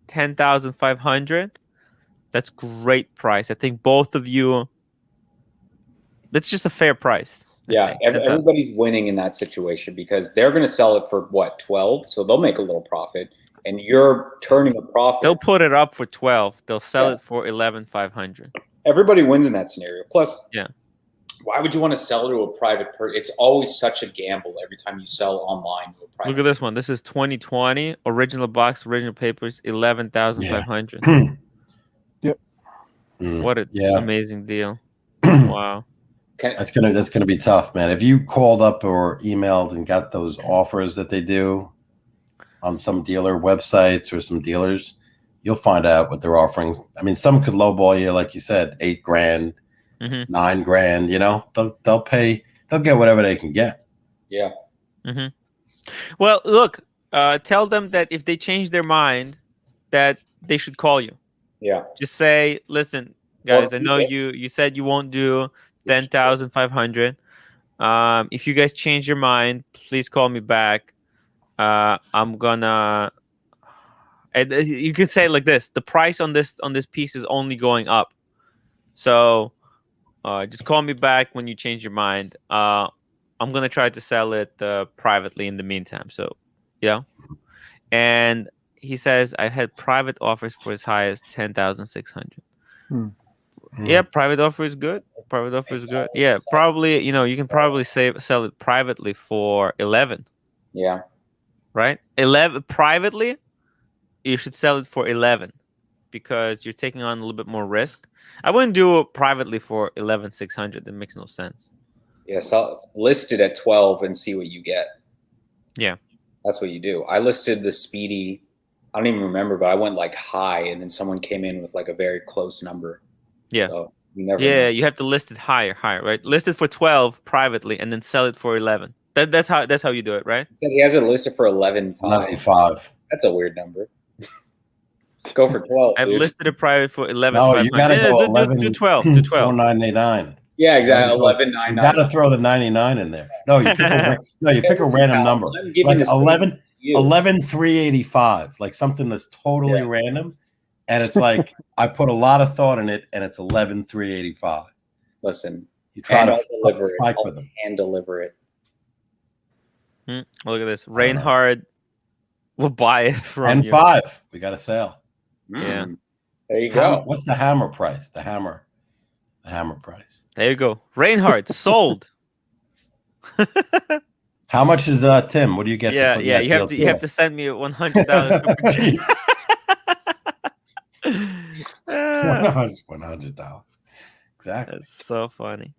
10,500. That's great price. I think both of you. That's just a fair price. Yeah, everybody's winning in that situation because they're going to sell it for what 12, so they'll make a little profit, and you're turning a profit. They'll put it up for 12. They'll sell it for 11,500. Everybody wins in that scenario. Plus, yeah, why would you want to sell to a private person? It's always such a gamble every time you sell online to a private. Look at this one. This is 2020 original box, original papers, 11,500. Yep. What an amazing deal! Wow. That's gonna be tough, man. If you called up or emailed and got those offers that they do on some dealer websites or some dealers, you'll find out what they're offering. I mean, some could lowball you, like you said, $8,000, $9,000. You know, they'll pay. They'll get whatever they can get. Yeah. Mm-hmm. Well, look, tell them that if they change their mind, that they should call you. Yeah. Just say, listen, guys, I know you said you won't do 10,500. If you guys change your mind, please call me back. I'm gonna. And you can say it like this: the price on this piece is only going up. So, just call me back when you change your mind. I'm gonna try to sell it privately in the meantime. So, yeah. And he says I had private offers for as high as 10,600. Yeah, private offer is good. Private offer is good. Yeah, probably. You can probably sell it privately for 11. Yeah. Right. 11 privately. You should sell it for 11 because you're taking on a little bit more risk. I wouldn't do it privately for 11,600. That makes no sense. Yeah, so list it at 12 and see what you get. Yeah. That's what you do. I listed the Speedy. I don't even remember, but I went like high, and then someone came in with like a very close number. Yeah. So you never Yeah, know. you have to list it higher, right? List it for 12 privately and then sell it for 11. That's how you do it, right? He has it listed for 11.5. That's a weird number. Go for 12. I've dude. listed it private for 11. No, you gotta go 11. Do 12. Do 12. 499. Yeah, exactly. 11.99. You gotta throw the 99 in there. No, you pick a random number. Like 11,385, like something that's totally random. And it's like I put a lot of thought in it, and it's 11,385. Listen, you try to deliver fight with them and deliver it. Look at this. Reinhard will buy it from you. 10.5. We got a sale. Yeah. There you go. What's the hammer price? The hammer price. There you go. Reinhard sold. How much is Tim? What do you get? Yeah. You have to send me $100. $100. Exactly. That's so funny.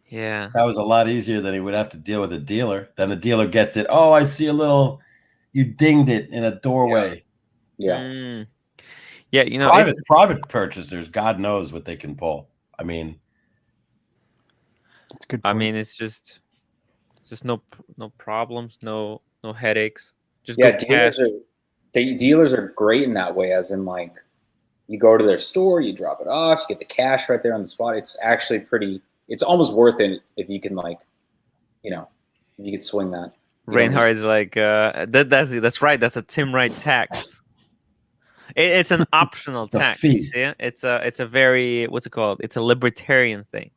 Yeah. That was a lot easier than he would have to deal with a dealer. Then the dealer gets it. Oh, I see you dinged it in a doorway. Yeah. Yeah, private purchasers, God knows what they can pull. I mean, that's good. I mean, it's just no problems, no headaches. Just dealers are great in that way, as in like you go to their store, you drop it off, you get the cash right there on the spot. It's actually it's almost worth it if you can if you could swing that. Reinhard is like that's right. That's a timwrite tax. It's an optional tax. You see it? It's a very, what's it called? It's a libertarian thing.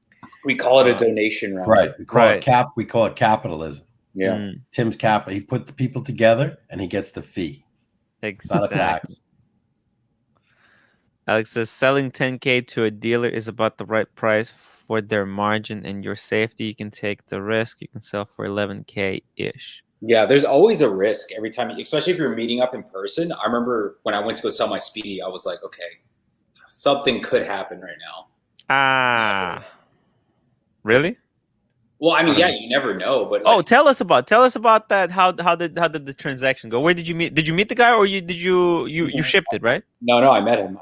We call it a donation, right? We call it capitalism. Yeah. Tim's capital. He put the people together, and he gets the fee. Exactly. Not a tax. Alex says selling 10K to a dealer is about the right price for their margin and your safety. You can take the risk. You can sell for 11K ish. Yeah, there's always a risk every time, especially if you're meeting up in person. I remember when I went to go sell my Speedy, I was like, okay, something could happen right now. Really? Well, I mean, yeah, you never know, but tell us about that. How did the transaction go? Where did you meet? Did you meet the guy, or you shipped it, right? No, I met him.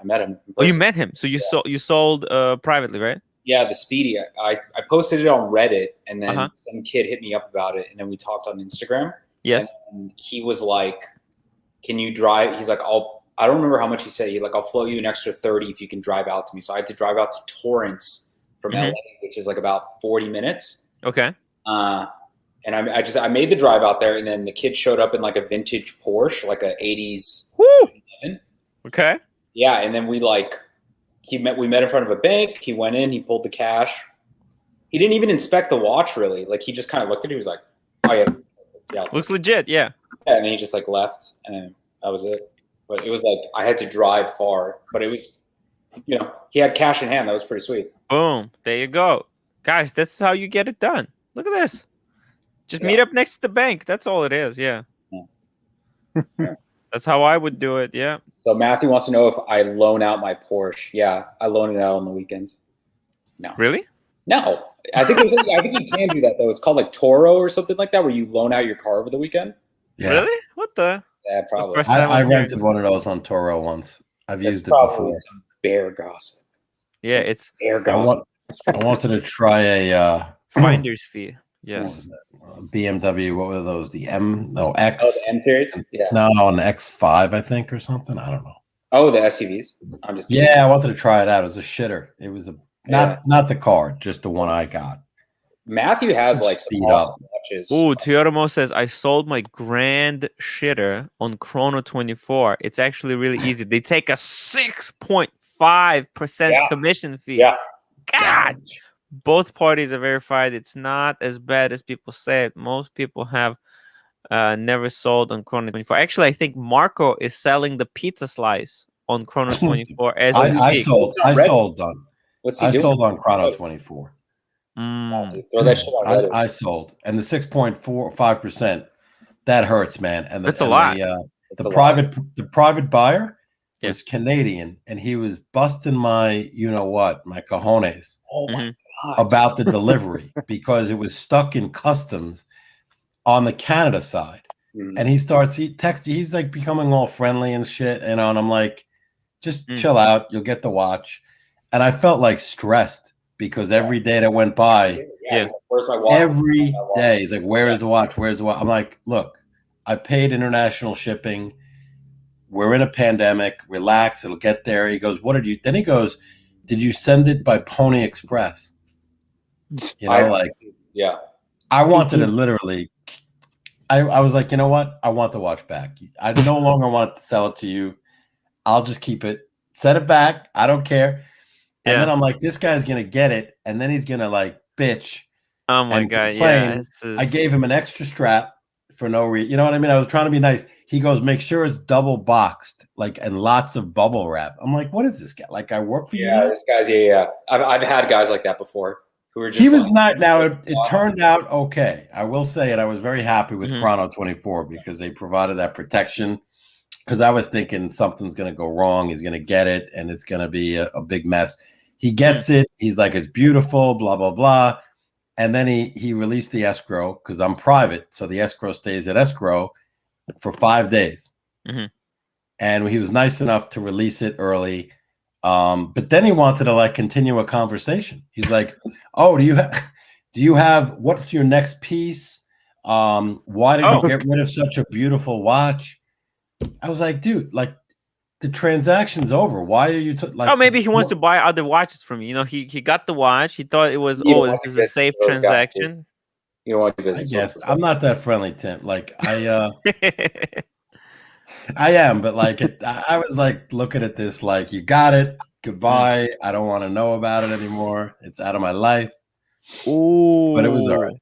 Oh, you met him. So you sold privately, right? Yeah, the Speedy. I posted it on Reddit, and then some kid hit me up about it, and then we talked on Instagram. Yes. And he was like, "Can you drive?" He's like, I don't remember how much he said. He's like, "I'll float you an extra 30 if you can drive out to me." So I had to drive out to Torrance from LA, which is like about 40 minutes. Okay. And I made the drive out there, and then the kid showed up in like a vintage Porsche, like a 80s. Woo! Okay. Yeah, and then we met in front of a bank. He went in, he pulled the cash. He didn't even inspect the watch really. Like he just kind of looked at it. He was like, "Oh yeah, looks legit." Yeah. And then he just like left, and that was it. But it was like I had to drive far, but it was, he had cash in hand. That was pretty sweet. Boom! There you go, guys. This is how you get it done. Look at this. Just meet up next to the bank. That's all it is. Yeah. That's how I would do it. Yeah. So Matthew wants to know if I loan out my Porsche. Yeah, I loan it out on the weekends. No. Really? No. I think you can do that though. It's called like Toro or something like that, where you loan out your car over the weekend. Yeah. Really? What the? Yeah, probably. I rented one of those on Toro once. I've used it before. Some bear gossip. Yeah, it's bear gossip. I wanted to try a finder's fee. Yes. BMW. What were those? The M? No, X. Oh, the M series. Yeah. No, an X5, I think, or something. I don't know. Oh, the SUVs. I'm just kidding. Yeah, I wanted to try it out. It was a shitter. It was not the car, just the one I got. Matthew has like some awesome watches. Oh, Toyotomo says I sold my grand shitter on Chrono 24. It's actually really easy. They take a 6.5% commission fee. Yeah. God. Both parties are verified. It's not as bad as people say it. Most people have never sold on Chrono 24. Actually, I think Marco is selling the pizza slice on Chrono 24 as we speak. I sold on. What's he I doing? sold on Chrono 24. Throw that shit on Reddit. I sold, and the 6.45%, that hurts, man. And that's a lot. The private buyer was Canadian, and he was busting my my cojones about the delivery because it was stuck in customs on the Canada side. And he's like becoming all friendly and shit, and I'm like, just chill out, you'll get the watch. And I felt like stressed because every day that went by, like, where's my watch? Every day he's like, where is the watch? Where's the watch? I'm like, look, I paid international shipping. We're in a pandemic. Relax, it'll get there. He goes, what did you? Then he goes, did you send it by Pony Express? I wanted to literally. I was like, you know what? I want the watch back. I no longer want to sell it to you. I'll just keep it. Send it back. I don't care. And then I'm like, this guy's gonna get it, and then he's gonna like bitch. Oh my god! Yeah, I gave him an extra strap for no reason. You know what I mean? I was trying to be nice. He goes, make sure it's double boxed, like, and lots of bubble wrap. I'm like, what is this guy? Like, I work for you? Yeah, this guy's I've had guys like that before who were just. He was not. Now it turned out okay. I will say, and I was very happy with Chrono 24 because they provided that protection. Because I was thinking something's gonna go wrong. He's gonna get it, and it's gonna be a big mess. He gets it. He's like, it's beautiful, blah, blah, blah. And then he released the escrow because I'm private. So the escrow stays at escrow for 5 days. And he was nice enough to release it early. But then he wanted to like continue a conversation. He's like, oh, do you have, what's your next piece? Why did you get rid of such a beautiful watch? I was like, dude, like, the transaction's over. Why are you like? Maybe he wants to buy other watches from you. He got the watch. He thought it was this is a safe transaction. You don't want to do business. Yes, I'm not that friendly, Tim. Like I am, but like I was like looking at this like, you got it. Goodbye. I don't want to know about it anymore. It's out of my life. Ooh, but it was all right.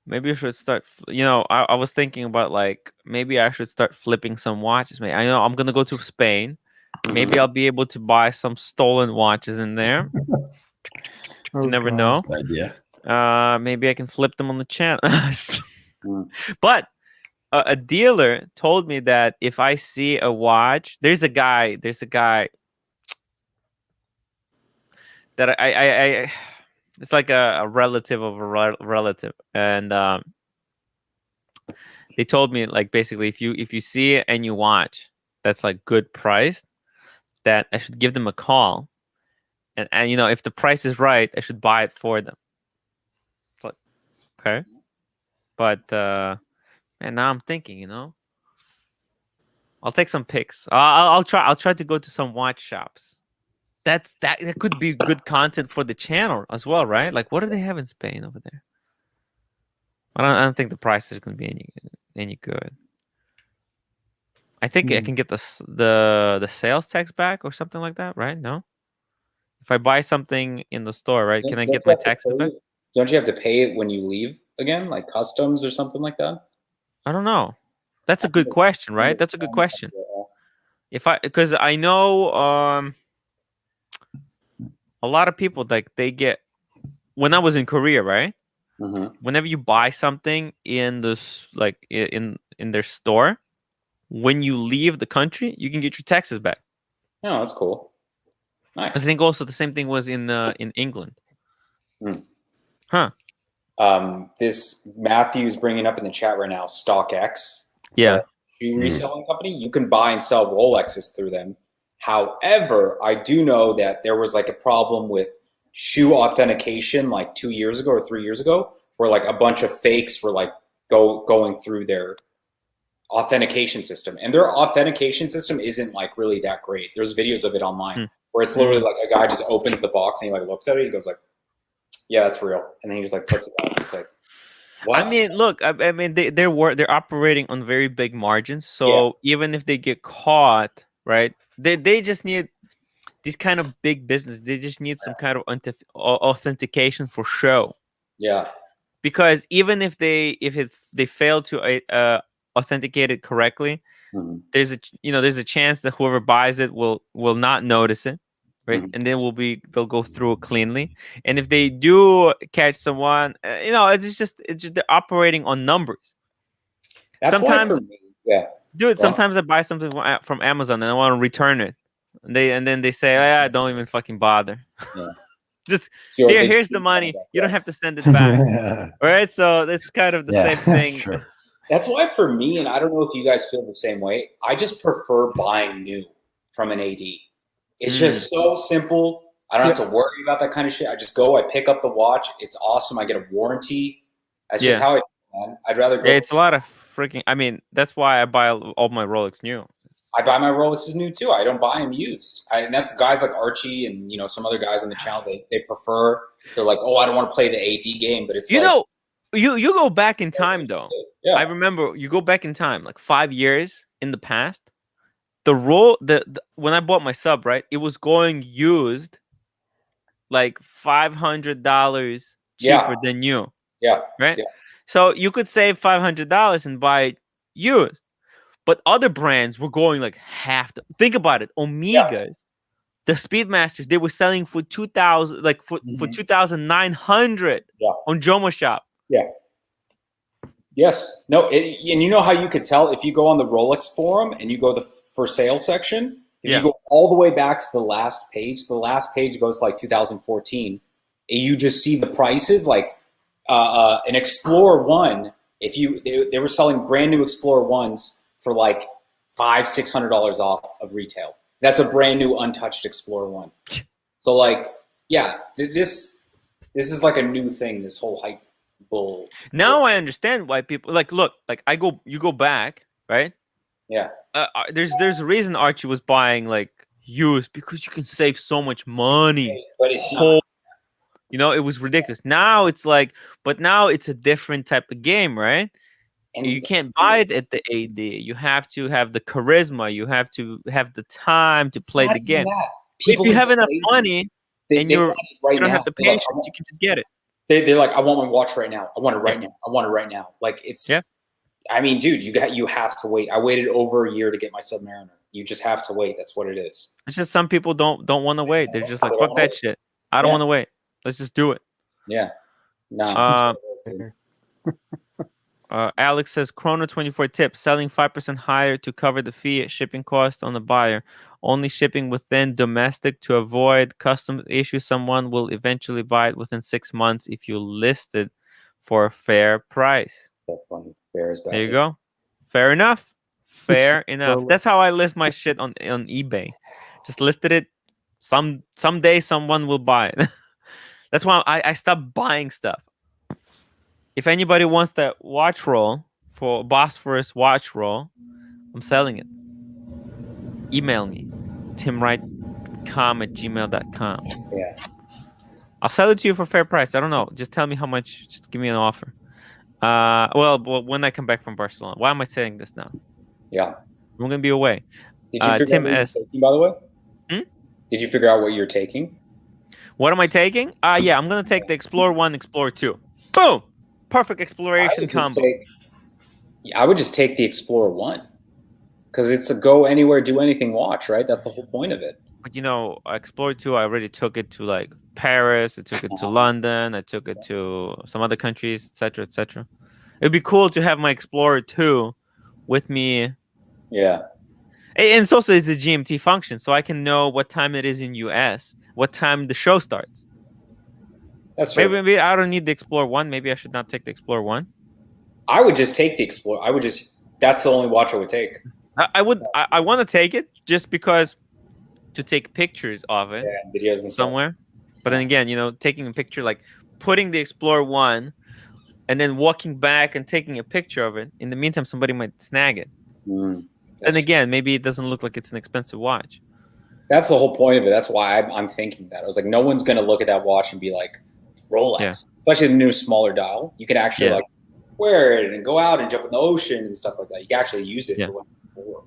Maybe I should start. I was thinking about like maybe I should start flipping some watches. I know I'm gonna go to Spain. Maybe I'll be able to buy some stolen watches in there. You never know. Good idea. Maybe I can flip them on the channel. But a dealer told me that if I see a watch, there's a guy that I it's like a relative of a relative, and they told me like basically if you see it and you watch that's like good priced, that I should give them a call, and if the price is right, I should buy it for them. But, okay, but and now I'm thinking, I'll take some pics. I'll try to go to some watch shops. That could be good content for the channel as well, right? Like, what do they have in Spain over there? I don't think the price is going to be any good. I think I can get the sales tax back or something like that, right? No, if I buy something in the store, right? Can I get my taxes back? Don't you have to pay it when you leave again, like customs or something like that? I don't know. That's a good question, right? That's a good question. Because I know a lot of people like they get, when I was in Korea, right? Whenever you buy something in this like in their store, when you leave the country, you can get your taxes back. Oh, that's cool. Nice. I think also the same thing was in England. Huh. This Matthew's bringing up in the chat right now, StockX. Yeah. Shoe reselling company. You can buy and sell Rolexes through them. However, I do know that there was like a problem with shoe authentication like 2 years ago or 3 years ago. where like a bunch of fakes were like going through their authentication system, and their authentication system isn't like really that great. There's videos of it online where it's literally like a guy just opens the box and he like looks at it, he goes like, yeah, that's real, and then he just like puts it out. It's like, what? I mean, look, I mean, they're operating on very big margins, so even if they get caught, right, they just need these kind of big business. They just need some kind of authentication for show. Yeah, because even if they fail to authenticate it correctly, there's a chance that whoever buys it will not notice it, right? And then they'll go through it cleanly. And if they do catch someone, it's just they're operating on numbers. That's sometimes, dude. Sometimes I buy something from Amazon and I want to return it, and then they say, don't even fucking bother. Yeah. Just here's the money. You don't have to send it back. Right? So it's kind of the same thing. True. That's why for me, and I don't know if you guys feel the same way, I just prefer buying new from an AD. It's just so simple. I don't have to worry about that kind of shit. I just go, I pick up the watch. It's awesome. I get a warranty. That's just how I feel, man. I'd rather go. Yeah, it's a lot of freaking, I mean, that's why I buy all my Rolex new. I buy my Rolexes new too. I don't buy them used. And that's guys like Archie and some other guys on the channel. They prefer. They're like, oh, I don't want to play the AD game, but it's you go back in time though. Yeah. I remember you go back in time like 5 years in the past. When I bought my sub, right, it was going used like $500 cheaper than new. Yeah. Right. Yeah. So you could save $500 and buy it used. But other brands were going like half. Think about it. Omegas, the Speedmasters, they were selling for 2,000, like for 2,900 on Jomo Shop. Yeah. Yes. No. And you know how you could tell if you go on the Rolex forum and you go the for sale section. If you go all the way back to the last page goes like 2014. And you just see the prices like an Explorer 1. If they were selling brand new Explorer 1s. For like $500-600 off of retail. That's a brand new untouched Explorer 1. So like, yeah, this is like a new thing. This whole hype bull. Now I understand why people look like you go back, right? Yeah. There's a reason Archie was buying like used because you can save so much money. But it's not. It was ridiculous. Now it's like, but now it's a different type of game, right? And you can't buy it at the AD. You have to have the charisma. You have to have the time to play the game. If you have enough money and you don't have the patience, you can just get it. They're like, I want my watch right now. I want it right now. I want it right now. Like it's. Yeah. I mean, dude, you have to wait. I waited over a year to get my Submariner. You just have to wait. That's what it is. It's just some people don't want to wait. They're just like, fuck that shit. I don't want to wait. Let's just do it. Yeah. No. Alex says, Chrono 24 tip, selling 5% higher to cover the fee shipping cost on the buyer. Only shipping within domestic to avoid customs issues. Someone will eventually buy it within 6 months if you list it for a fair price. That's funny. Fair is bad. There you go. Fair enough. Fair enough. That's how I list my shit on eBay. Just listed it. Someday someone will buy it. That's why I stopped buying stuff. If anybody wants that watch roll for Bosphorus watch roll, I'm selling it. Email me, timwrite.com@gmail.com. Yeah. I'll sell it to you for fair price. I don't know. Just tell me how much. Just give me an offer. Well, when I come back from Barcelona. Why am I saying this now? Yeah. I'm going to be away. Did you figure Tim out what S. you're taking, by the way? Did you figure out what you're taking? What am I taking? Yeah, I'm going to take the Explorer 1, Explorer 2. Boom! Perfect exploration combo. I would just take the Explorer 1 because it's a go anywhere, do anything watch, right? That's the whole point of it. But Explorer 2, I already took it to like Paris. I took it to London. I took it to some other countries, etc., etc. It'd be cool to have my Explorer 2 with me. Yeah. And it's also a GMT function, so I can know what time it is in US, what time the show starts. That's true. Maybe I don't need the Explorer 1. Maybe I should not take the Explorer 1. I would just take the Explorer. That's the only watch I would take. I want to take it just because to take pictures of it videos and somewhere. Stuff. But then again, taking a picture, like putting the Explorer 1 and then walking back and taking a picture of it. In the meantime, somebody might snag it. And again, maybe it doesn't look like it's an expensive watch. That's the whole point of it. That's why I'm thinking that. I was like, no one's going to look at that watch and be like, Rolex, especially the new smaller dial. You can actually like wear it and go out and jump in the ocean and stuff like that. You can actually use it for what it's for.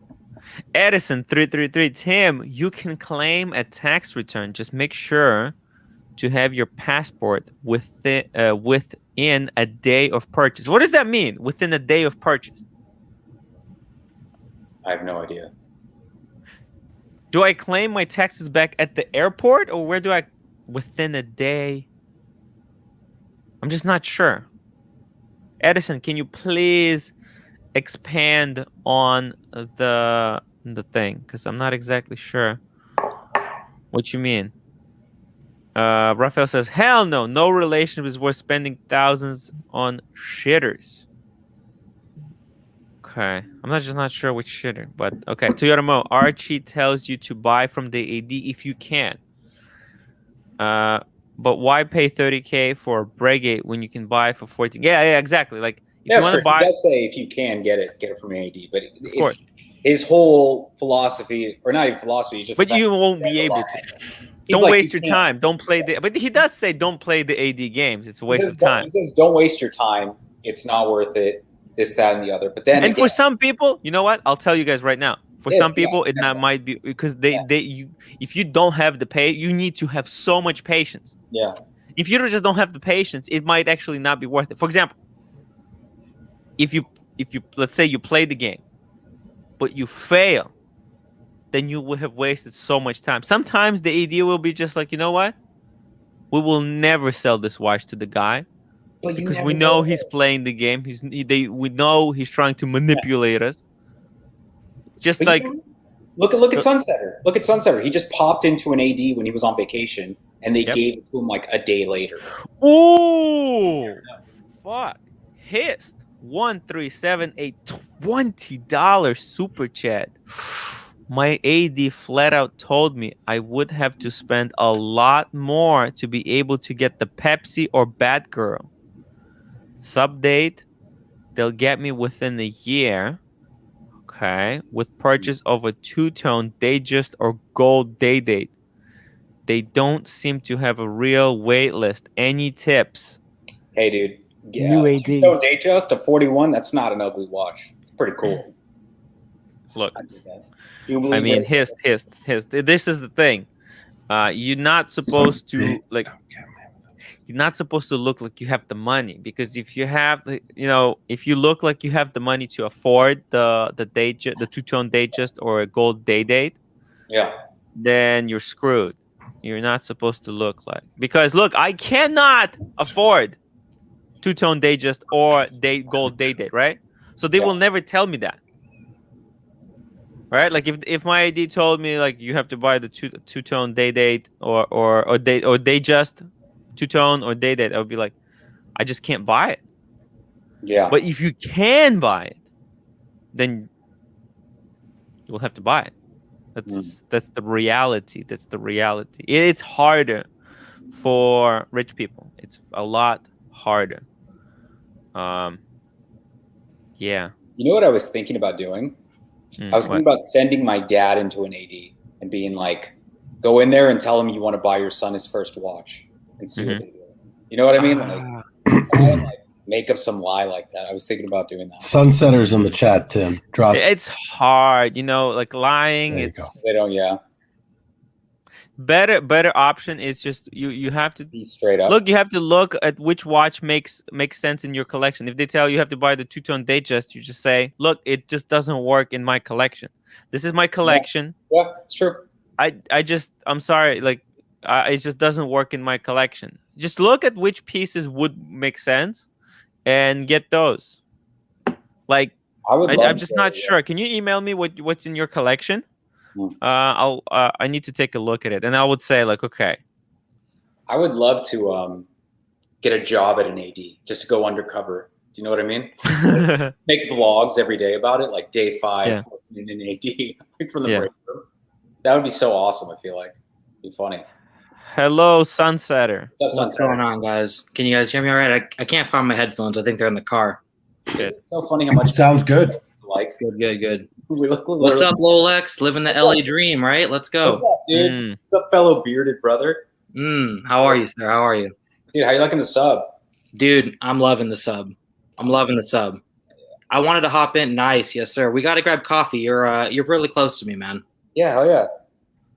Edison 333, Tim, you can claim a tax return. Just make sure to have your passport within a day of purchase. What does that mean? Within a day of purchase? I have no idea. Do I claim my taxes back at the airport, or where do I? Within a day? I'm just not sure. Edison, can you please expand on the thing? Because I'm not exactly sure what you mean. Raphael says, hell no. No relationship is worth spending thousands on shitters. Okay. I'm not sure which shitter, but okay. Toyota Mo, Archie tells you to buy from the AD if you can. But why pay 30K for a Breguet when you can buy for 14? Yeah, exactly. Like if you want to buy, he does say if you can get it from an AD. But it's his whole philosophy, or not even philosophy, just. But you won't be able to. Don't waste your time. Don't play the. But he does say don't play the AD games. It's a waste of time. He says don't waste your time. It's not worth it. This, that, and the other. But then, and for some people, you know what? I'll tell you guys right now. For some people, it might be because if you don't have the pay, you need to have so much patience. Yeah. If you just don't have the patience, it might actually not be worth it. For example, if you let's say you play the game, but you fail, then you will have wasted so much time. Sometimes the AD will be just like, you know what? We will never sell this watch to the guy. Because we know he's playing the game. We know he's trying to manipulate us. Just but like look at Sunsetter. Look at Sunsetter. He just popped into an AD when he was on vacation, and they gave it to him like a day later. Ooh, fuck! Hissed 1378 $20 super chat. My AD flat out told me I would have to spend a lot more to be able to get the Pepsi or Batgirl. Sub date, they'll get me within a year. Okay, with purchase of a two-tone Datejust or gold day date. They don't seem to have a real wait list. Any tips? Hey, dude. Yeah, new AD. Two-tone Datejust of 41. That's not an ugly watch. It's pretty cool. Look, I mean, hissed. This is the thing. You're not supposed to like. You're not supposed to look like you have the money, because if you have, if you look like you have the money to afford the two-tone Datejust or a gold day date, then you're screwed. You're not supposed to look like, because look, I cannot afford two-tone Datejust or gold day date, right? So they will never tell me that, right? Like if my ID told me like you have to buy the two-tone day date or Datejust. Two-tone or day date, I would be like, I just can't buy it. Yeah. But if you can buy it, then you will have to buy it. That's the reality. That's the reality. It's harder for rich people. It's a lot harder. Yeah. You know what I was thinking about doing? I was thinking about sending my dad into an AD and being like, go in there and tell him you want to buy your son his first watch. And see what they do. You know what I mean? Like make up some lie like that. I was thinking about doing that. Sunsetter's in the chat, Tim. Drop. It's hard, like lying. There you go. They don't. Yeah. Better option is just you have to be straight up. Look, you have to look at which watch makes sense in your collection. If they tell you have to buy the two-tone Datejust, you just say, look, it just doesn't work in my collection. This is my collection. Yeah, it's true. I'm sorry, like. It just doesn't work in my collection. Just look at which pieces would make sense and get those. Like, I'm just not sure. Can you email me what's in your collection? I need to take a look at it, and I would say like, okay. I would love to get a job at an AD, just to go undercover. Do you know what I mean? Make vlogs every day about it, like day 5 in an AD from the break room. That would be so awesome. I feel like it'd be funny. Hello, Sunsetter. What's going on, guys? Can you guys hear me all right? I can't find my headphones. I think they're in the car. Good. It's so funny how much sounds good. Like Good. What's up, Rolex? Living the LA dream, right? Let's go. What's up, dude? What's up, fellow bearded brother? How are you, sir? How are you? Dude, how you liking the sub? Dude, I'm loving the sub. I'm loving the sub. I wanted to hop in. Nice, yes, sir. We got to grab coffee. You're really close to me, man. Yeah, hell yeah.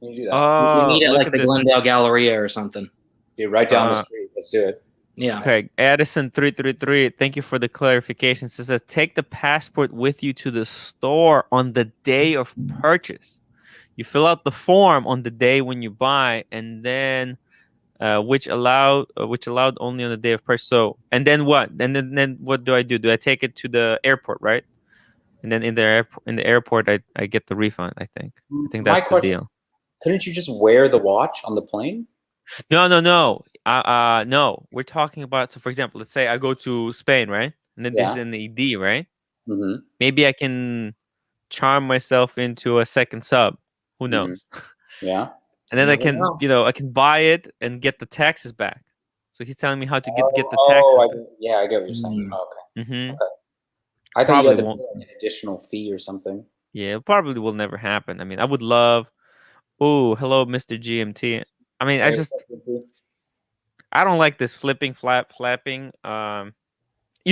You do that. We meet at like the Glendale Galleria or something. Dude, right down the street. Let's do it. Yeah. Okay, Addison333. Thank you for the clarification. It says take the passport with you to the store on the day of purchase. You fill out the form on the day when you buy, and then which allowed only on the day of purchase. So, and then what? And then what do I do? Do I take it to the airport, right? And then in the airport, I get the refund. I think that's the deal. Couldn't you just wear the watch on the plane? No. No. We're talking about, so for example, let's say I go to Spain, right? And then there's an ED, right? Mm-hmm. Maybe I can charm myself into a second sub. Who knows? Mm-hmm. Yeah. And then I can buy it and get the taxes back. So he's telling me how to get the taxes. I get what you're saying. Okay. Mm-hmm. Okay. I thought you had to pay an additional fee or something. Yeah, it probably will never happen. I mean, I would love. Oh, hello, Mr. GMT. I mean, I don't like this flapping. You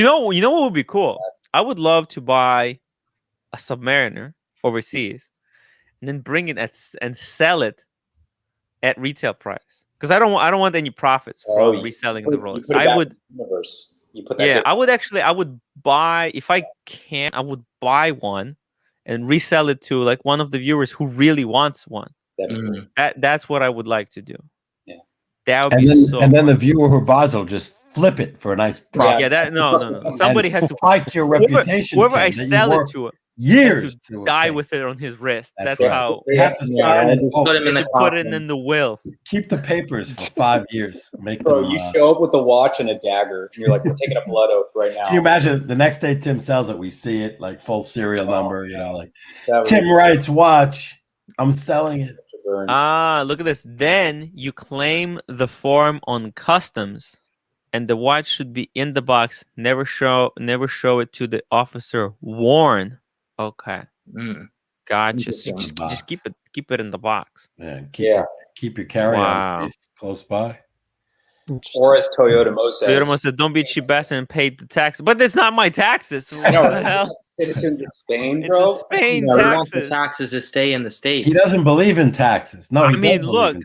know what would be cool? I would love to buy a Submariner overseas and then bring it and sell it at retail price, because I don't want any profits from reselling the Rolex. I would buy, if I can, I would buy one and resell it to like one of the viewers who really wants one. That's what I would like to do. Yeah, that would be so. And then the viewer who buys will just flip it for a nice profit. Yeah, no. Somebody has to fight your reputation. Whoever I sell it to, years to die with it on his wrist. That's right. how you have to sign it. Put it in the will. Keep the papers for 5 years. You show up with a watch and a dagger, and you're like, "We're taking a blood oath right now." Can you imagine the next day Tim sells it? We see it like full serial number. Like Tim Wright's watch. I'm selling it. Look at this. Then you claim the form on customs, and the watch should be in the box. Never show it to the officer. Warn. Okay. Gotcha. Just keep it in the box. Keep your carry-on safe close by. Or as Toyota Mo said, "Don't be a cheap bastard and pay the tax." But it's not my taxes. What the hell? Citizen of Spain, bro. It's Spain taxes. taxes. The taxes to stay in the States. He doesn't believe in taxes. No, I mean, look.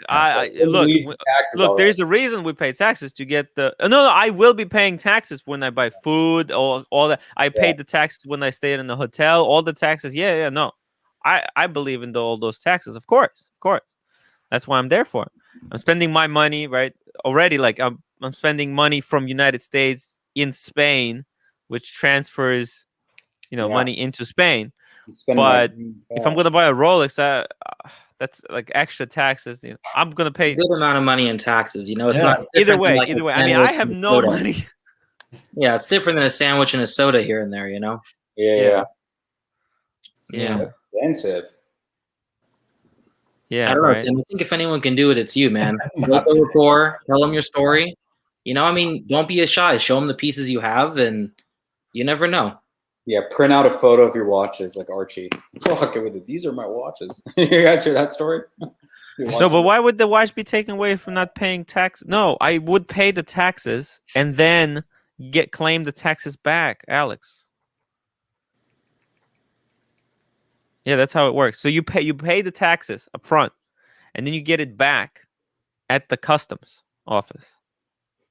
There's a reason we pay taxes to get the. No, I will be paying taxes when I buy food or all that. I paid the taxes when I stayed in the hotel. All the taxes. Yeah. No, I believe in all those taxes. Of course. That's what I'm there for. I'm spending my money right already. Like I'm spending money from United States in Spain, which transfers money into Spain. But if I'm gonna buy a Rolex, that's like extra taxes. I'm gonna pay a good amount of money in taxes. It's not either way. I mean, I have no money. Yeah, it's different than a sandwich and a soda here and there. Yeah. Expensive. Yeah, I don't know, Tim. I think if anyone can do it, it's you, man. Go to the rapport, tell them your story. I mean, don't be shy. Show them the pieces you have, and you never know. Yeah, print out a photo of your watches like Archie. Walk it with it. These are my watches. You guys hear that story? No, but why would the watch be taken away from not paying tax? No, I would pay the taxes and then claim the taxes back, Alex. Yeah, that's how it works. So you pay the taxes up front, and then you get it back at the customs office.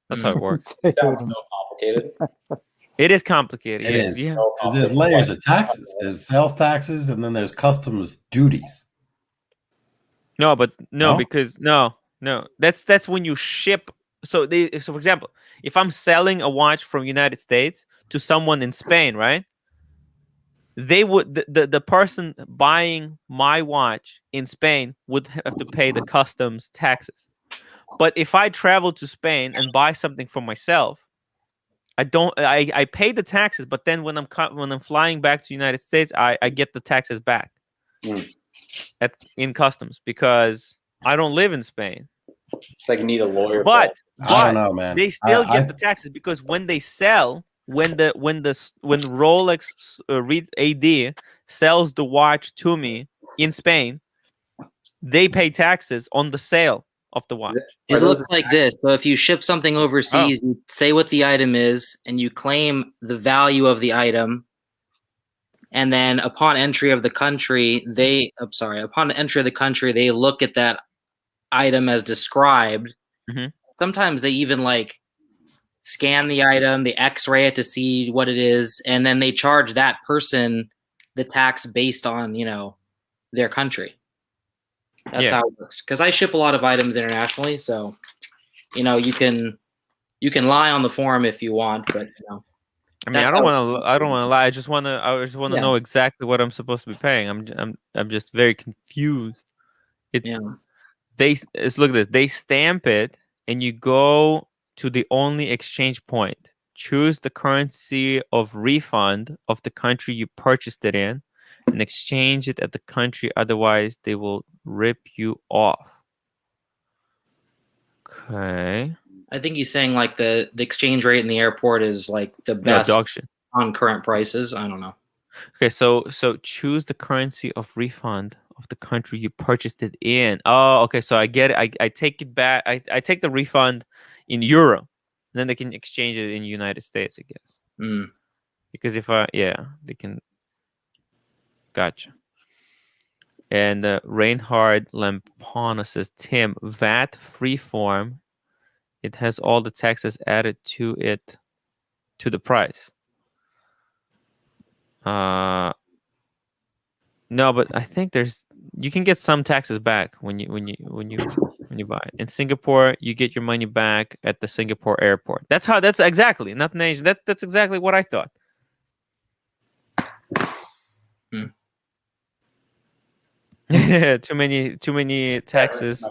That's how it works. That's so complicated. It is complicated. It is. Because there's layers of taxes. There's sales taxes, and then there's customs duties. No. Because that's when you ship. So for example, if I'm selling a watch from United States to someone in Spain, right? They would the person buying my watch in Spain would have to pay the customs taxes. But if I travel to Spain and buy something for myself, I pay the taxes, but then when I'm flying back to United States, I get the taxes back in customs because I don't live in Spain. It's like you need a lawyer. But I don't know, man. they still get the taxes because when they sell, when Rolex AD sells the watch to me in Spain, they pay taxes on the sale of the watch. It looks like this. So if you ship something overseas, you say what the item is, and you claim the value of the item. And then upon entry of the country, they look at that item as described. Mm-hmm. Sometimes they even like scan the item, they X-ray it to see what it is, and then they charge that person the tax based on, their country. That's how it works. Because I ship a lot of items internationally, so you can lie on the form if you want, but I mean, I don't want to lie. I just want to know exactly what I'm supposed to be paying. I'm just very confused. Look at this. They stamp it, and you go to the only exchange point. Choose the currency of refund of the country you purchased it in, and exchange it at the country. Otherwise, they will rip you off. Okay. I think he's saying like the exchange rate in the airport is like the best on current prices. I don't know. Okay, so choose the currency of refund of the country you purchased it in. Oh, okay, so I get it. I take it back. I take the refund in euro, and then they can exchange it in United States, I guess. Because they can. Gotcha. And Reinhard Lampona says, Tim, VAT free form. It has all the taxes added to it, to the price. No, but I think you can get some taxes back when you buy it. In Singapore, you get your money back at the Singapore airport. That's exactly, not nation. That's exactly what I thought. Too many taxes,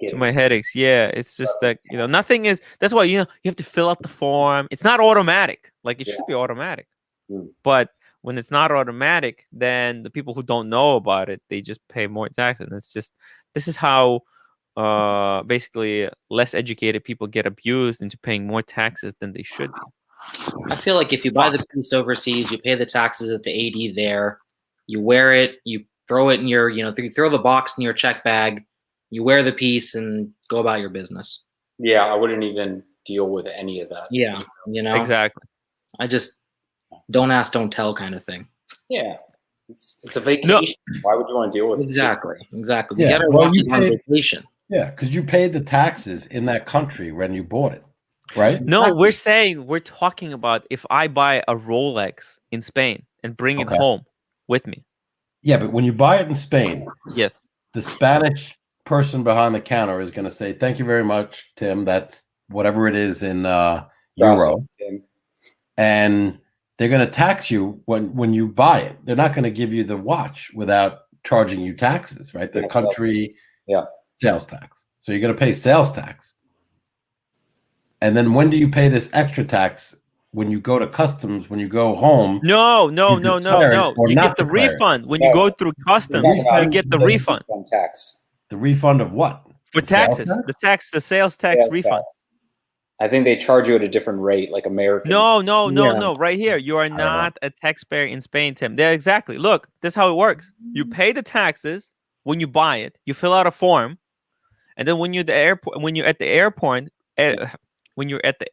too many headaches. Yeah, it's just that nothing is. That's why you have to fill out the form. It's not automatic. Like it should be automatic, but when it's not automatic, then the people who don't know about it, they just pay more taxes. And this is how basically less educated people get abused into paying more taxes than they should be. I feel like if you buy the piece overseas, you pay the taxes at the AD there, you wear it, you throw it in your, you throw the box in your check bag, you wear the piece and go about your business. Yeah, I wouldn't even deal with any of that. Yeah, Exactly. I just don't ask, don't tell kind of thing. Yeah. It's a vacation. No. Why would you want to deal with it? Exactly. Yeah. We got to walk on vacation. Yeah, because you paid the taxes in that country when you bought it, right? No, we're talking about if I buy a Rolex in Spain and bring it home with me. Yeah, but when you buy it in Spain, yes, the Spanish person behind the counter is going to say, "Thank you very much, Tim. That's whatever it is in euro," and they're going to tax you when you buy it. They're not going to give you the watch without charging you taxes, right? The country sales tax. So you're going to pay sales tax, and then when do you pay this extra tax? When you go to customs, when you go home. No. You get the refund. When you go through customs, you get the refund. Tax. The refund of what? For taxes. The sales tax refund. I think they charge you at a different rate, like American. No. Right here. You are not a taxpayer in Spain, Tim. Yeah, exactly. Look, this is how it works. You pay the taxes when you buy it. You fill out a form. And then when you're at the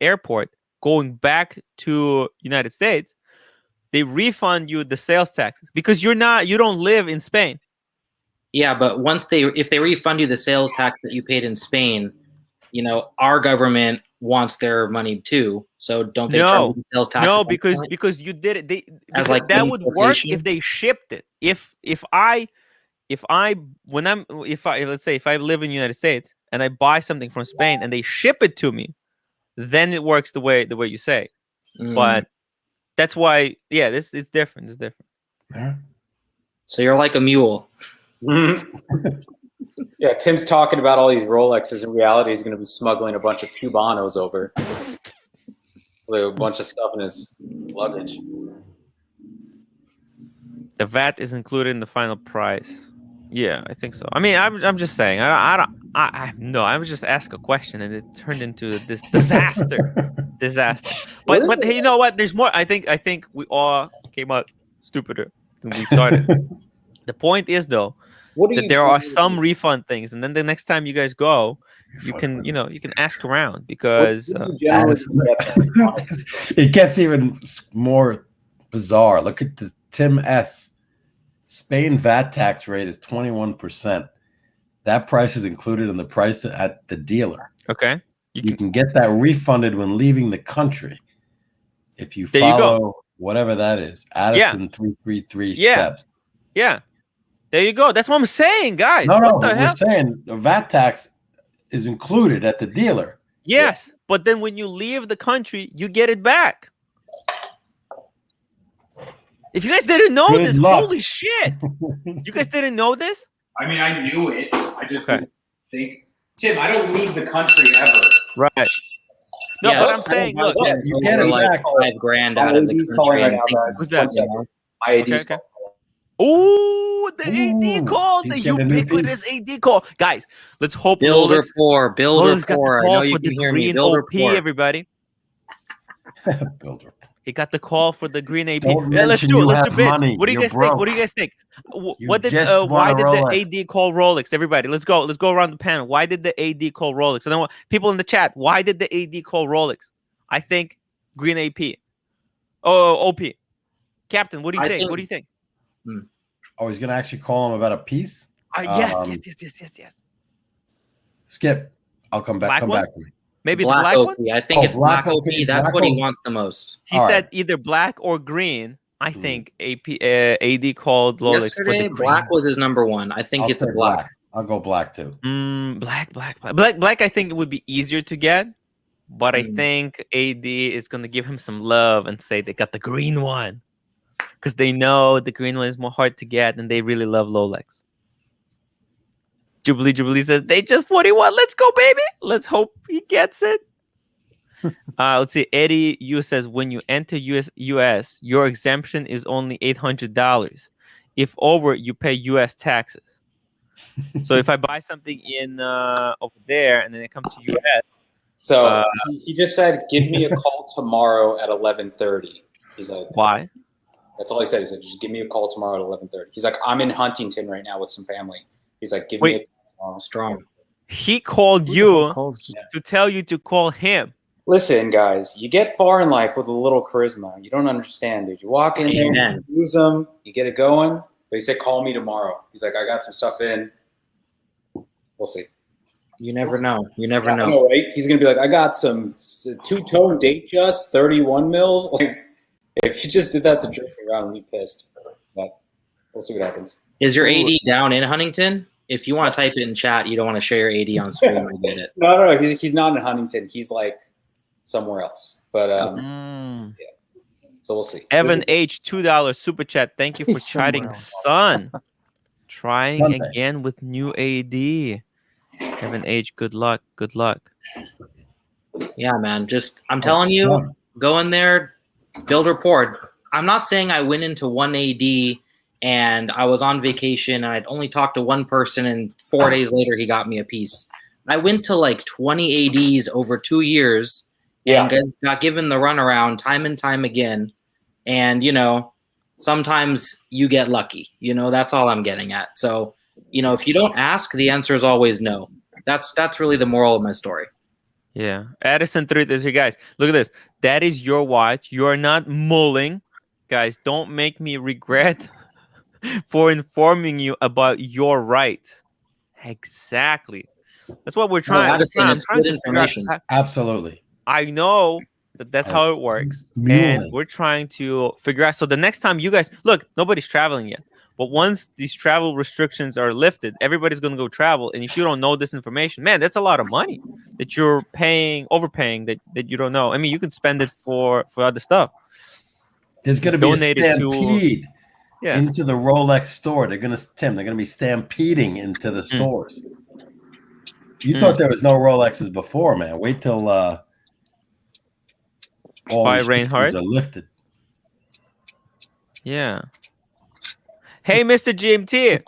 airport, going back to United States, they refund you the sales taxes because you don't live in Spain. Yeah, but if they refund you the sales tax that you paid in Spain, our government wants their money too. So don't they charge the sales tax? No, because you did it. That would work if they shipped it. If I let's say if I live in the United States and I buy something from Spain and they ship it to me, then it works the way you say. But that's why, it's different. It's different. Yeah. So you're like a mule. Yeah, Tim's talking about all these Rolexes. In reality, he's going to be smuggling a bunch of Cubanos over with a bunch of stuff in his luggage. The VAT is included in the final price. Yeah, I think so. I mean, I'm just saying. I No, I was just ask a question and it turned into this disaster. But hey, you know what? There's more. I think we all came out stupider than we started. The point is though that there are some refund things, and then the next time you guys go, you can ask around because it gets even more bizarre. Look at the Tim S. Spain VAT tax rate is 21%. That price is included in the price at the dealer. Okay. You can get that refunded when leaving the country if you follow whatever that is. Addison 333 steps. Yeah. There you go. That's what I'm saying, guys. No, we're saying the VAT tax is included at the dealer. Yes, but then when you leave the country, you get it back. If you guys didn't know this, holy shit. You guys didn't know this? I mean, I knew it. I just didn't think. Tim, I don't leave the country ever. Right. No, but I'm saying, look, you get it like back. $5,000 out of the country. Right now, guys. Who's that? My AD's okay. Ooh, the AD call, the ubiquitous AD call. Guys, let's hope Builder 4. Rolex got the call for the green OP, everybody. Builder. He got the call for the green AP. Yeah, let's do it. Let's do bits. What do you guys think? Why did the AD call Rolex? Everybody, let's go. Let's go around the panel. Why did the AD call Rolex? And then people in the chat, why did the AD call Rolex? I think green AP. OP. Captain, what do you think? What do you think? Oh, he's gonna actually call him about a piece? Yes. Skip. I'll come back. Come back to me. Maybe black the black OP. one? I think it's black OP. That's what he wants the most. He said either black or green. I think AD called Rolex yesterday. For the black was his number one. I think it's black. I'll go black too. Black. I think it would be easier to get, but I think AD is gonna give him some love and say they got the green one because they know the green one is more hard to get, and they really love Rolex. Jubilee says they just 41. Let's go, baby. Let's hope he gets it. Let's see. Eddie U says when you enter US, your exemption is only $800. If over, you pay US taxes. So if I buy something in over there and then it comes to US. So he just said, "Give me a call tomorrow at 11:30." He's like, "Why?" That's all he said. He said, "Just give me a call tomorrow at 11:30." He's like, "I'm in Huntington right now with some family." He's like, "Give me a call strong." He called you to tell you to call him. Listen, guys, you get far in life with a little charisma. You don't understand, dude. You walk in there, you use them, you get it going. But he said, "Call me tomorrow." He's like, "I got some stuff in. We'll see." You never know. You never know. Know, right? He's gonna be like, "I got some two-tone date just 31 mils." Like, if you just did that to drink around and be pissed, but we'll see what happens. Is your AD down in Huntington? If you want to type it in chat, you don't want to share your AD on stream. I get it. No. He's not in Huntington. He's like somewhere else. But yeah. So we'll see. Evan H, $2 super chat. Thank you for chatting, son. Trying again with new AD. Evan H, good luck. Good luck. Yeah, man. I'm telling you, go in there, build rapport. I'm not saying I went into one AD and I was on vacation and I'd only talked to one person and 4 days later he got me a piece. I went to like 20 ADs over 2 years and got given the runaround time and time again. And, sometimes you get lucky. That's all I'm getting at. So, if you don't ask, the answer is always no. That's really the moral of my story. Yeah. Addison 333, guys, look at this. That is your watch. You're not mulling. Guys, don't make me regret for informing you about your right. Exactly. That's what we're trying. Addison, it's good information. Absolutely. I know that's how it works. And we're trying to figure out. So the next time you guys, look, nobody's traveling yet. But once these travel restrictions are lifted, everybody's going to go travel. And if you don't know this information, man, that's a lot of money that you're overpaying that you don't know. I mean, you can spend it for other stuff. There's going to be a stampede into the Rolex store. They're going to be stampeding into the stores. You thought there was no Rolexes before, man. Wait till all restrictions are lifted. Yeah. Hey, Mr. GMT.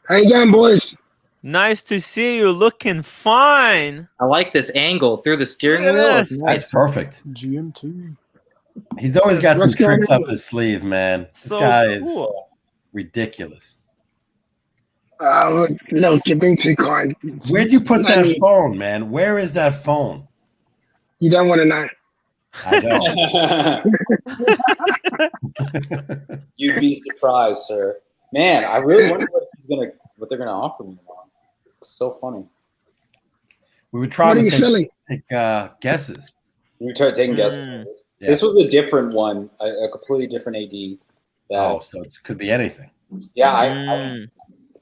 How you doing, boys? Nice to see you. Looking fine. I like this angle through the steering Look at wheel. this. It's That's nice. perfect. GM2. He's always got some What's going tricks on? up his sleeve, man. This So guy is cool. ridiculous. Look, you're being too kind. Where'd you put No that need. phone, man? Where is that phone? You don't want to know. I don't. You'd be surprised, sir. Man, I really wonder what they're gonna offer me now. It's so funny. We were What trying are you to feeling? take guesses. You tried taking guesses. Yeah. This was a different one, a completely different AD. Oh, so it could be anything. Yeah,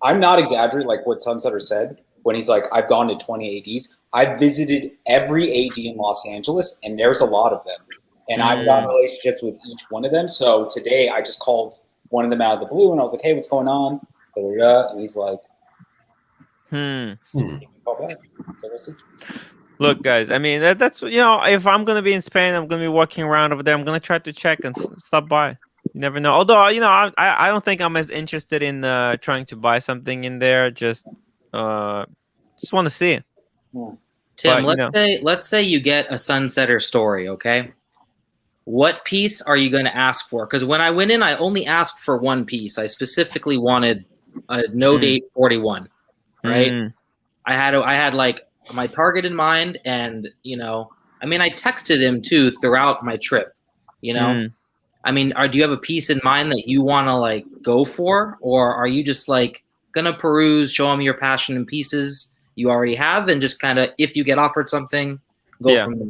I'm not exaggerating, like what Sunsetter said when he's like, I've gone to 20 ADs. I've visited every AD in Los Angeles, and there's a lot of them. And I've got relationships with each one of them. So today I just called one of them out of the blue, and I was like, hey, what's going on? And he's like, call back. So we'll see. Look, guys, I mean, that's, if I'm going to be in Spain, I'm going to be walking around over there. I'm going to try to check and stop by. You never know. Although, I don't think I'm as interested in trying to buy something in there. Just want to see it. Tim, But, let's say you get a Sunsetter story, okay? What piece are you going to ask for? Because when I went in, I only asked for one piece. I specifically wanted a no date 41, right? I had like my target in mind, and I texted him too throughout my trip. I mean, do you have a piece in mind that you want to like go for, or are you just like gonna peruse, show him your passion in pieces you already have, and just kind of, if you get offered something, go from there?